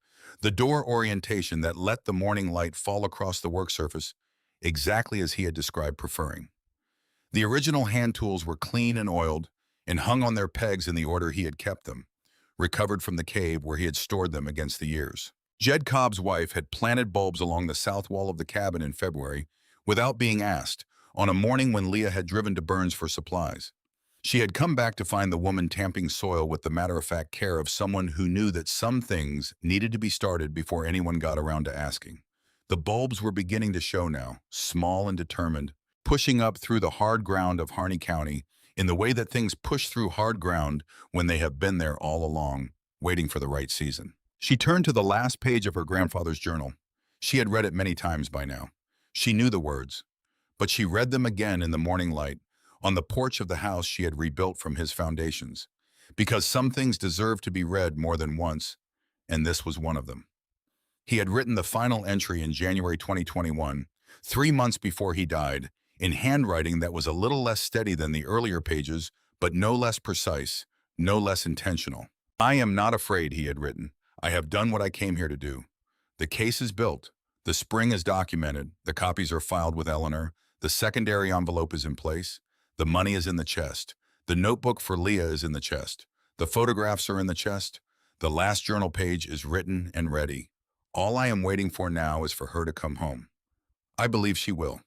the door orientation that let the morning light fall across the work surface exactly as he had described preferring. The original hand tools were clean and oiled and hung on their pegs in the order he had kept them, recovered from the cave where he had stored them against the years. Jed Cobb's wife had planted bulbs along the south wall of the cabin in February without being asked, on a morning when Leah had driven to Burns for supplies. She had come back to find the woman tamping soil with the matter-of-fact care of someone who knew that some things needed to be started before anyone got around to asking. The bulbs were beginning to show now, small and determined, pushing up through the hard ground of Harney County in the way that things push through hard ground when they have been there all along, waiting for the right season. She turned to the last page of her grandfather's journal. She had read it many times by now. She knew the words, but she read them again in the morning light, on the porch of the house she had rebuilt from his foundations, because some things deserve to be read more than once, and this was one of them. He had written the final entry in January 2021, 3 months before he died, in handwriting that was a little less steady than the earlier pages, but no less precise, no less intentional. "I am not afraid," he had written. "I have done what I came here to do. The case is built. The spring is documented. The copies are filed with Eleanor. The secondary envelope is in place. The money is in the chest. The notebook for Leah is in the chest. The photographs are in the chest. The last journal page is written and ready. All I am waiting for now is for her to come home. I believe she will.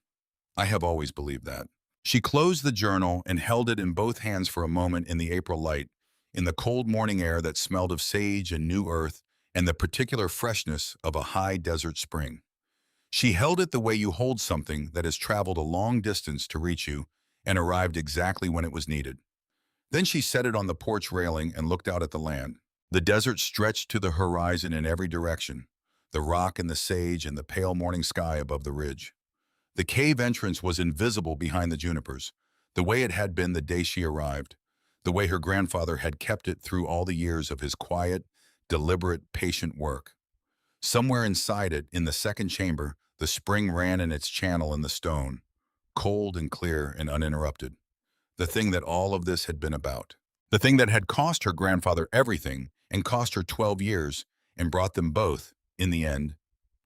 I have always believed that." She closed the journal and held it in both hands for a moment in the April light, in the cold morning air that smelled of sage and new earth and the particular freshness of a high desert spring. She held it the way you hold something that has traveled a long distance to reach you and arrived exactly when it was needed. Then she set it on the porch railing and looked out at the land. The desert stretched to the horizon in every direction, the rock and the sage and the pale morning sky above the ridge. The cave entrance was invisible behind the junipers, the way it had been the day she arrived, the way her grandfather had kept it through all the years of his quiet, deliberate, patient work. Somewhere inside it, in the second chamber, the spring ran in its channel in the stone, cold and clear and uninterrupted. The thing that all of this had been about. The thing that had cost her grandfather everything and cost her 12 years and brought them both, in the end,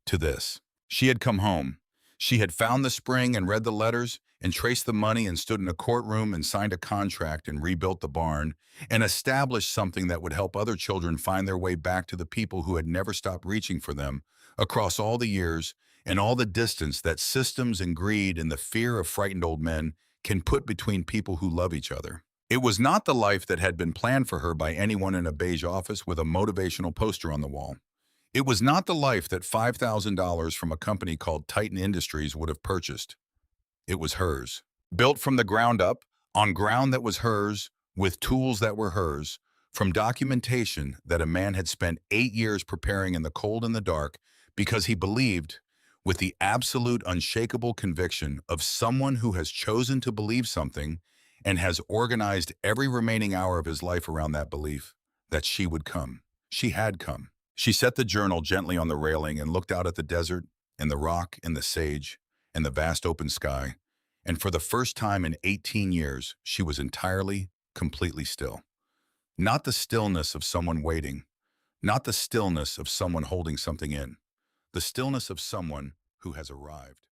to this. She had come home. She had found the spring and read the letters and traced the money and stood in a courtroom and signed a contract and rebuilt the barn and established something that would help other children find their way back to the people who had never stopped reaching for them across all the years and all the distance that systems and greed and the fear of frightened old men can put between people who love each other. It was not the life that had been planned for her by anyone in a beige office with a motivational poster on the wall. It was not the life that $5,000 from a company called Titan Industries would have purchased. It was hers. Built from the ground up, on ground that was hers, with tools that were hers, from documentation that a man had spent 8 years preparing in the cold and the dark because he believed, with the absolute unshakable conviction of someone who has chosen to believe something and has organized every remaining hour of his life around that belief, that she would come. She had come. She set the journal gently on the railing and looked out at the desert and the rock and the sage and the vast open sky, and for the first time in 18 years, she was entirely, completely still. Not the stillness of someone waiting, not the stillness of someone holding something in, the stillness of someone who has arrived.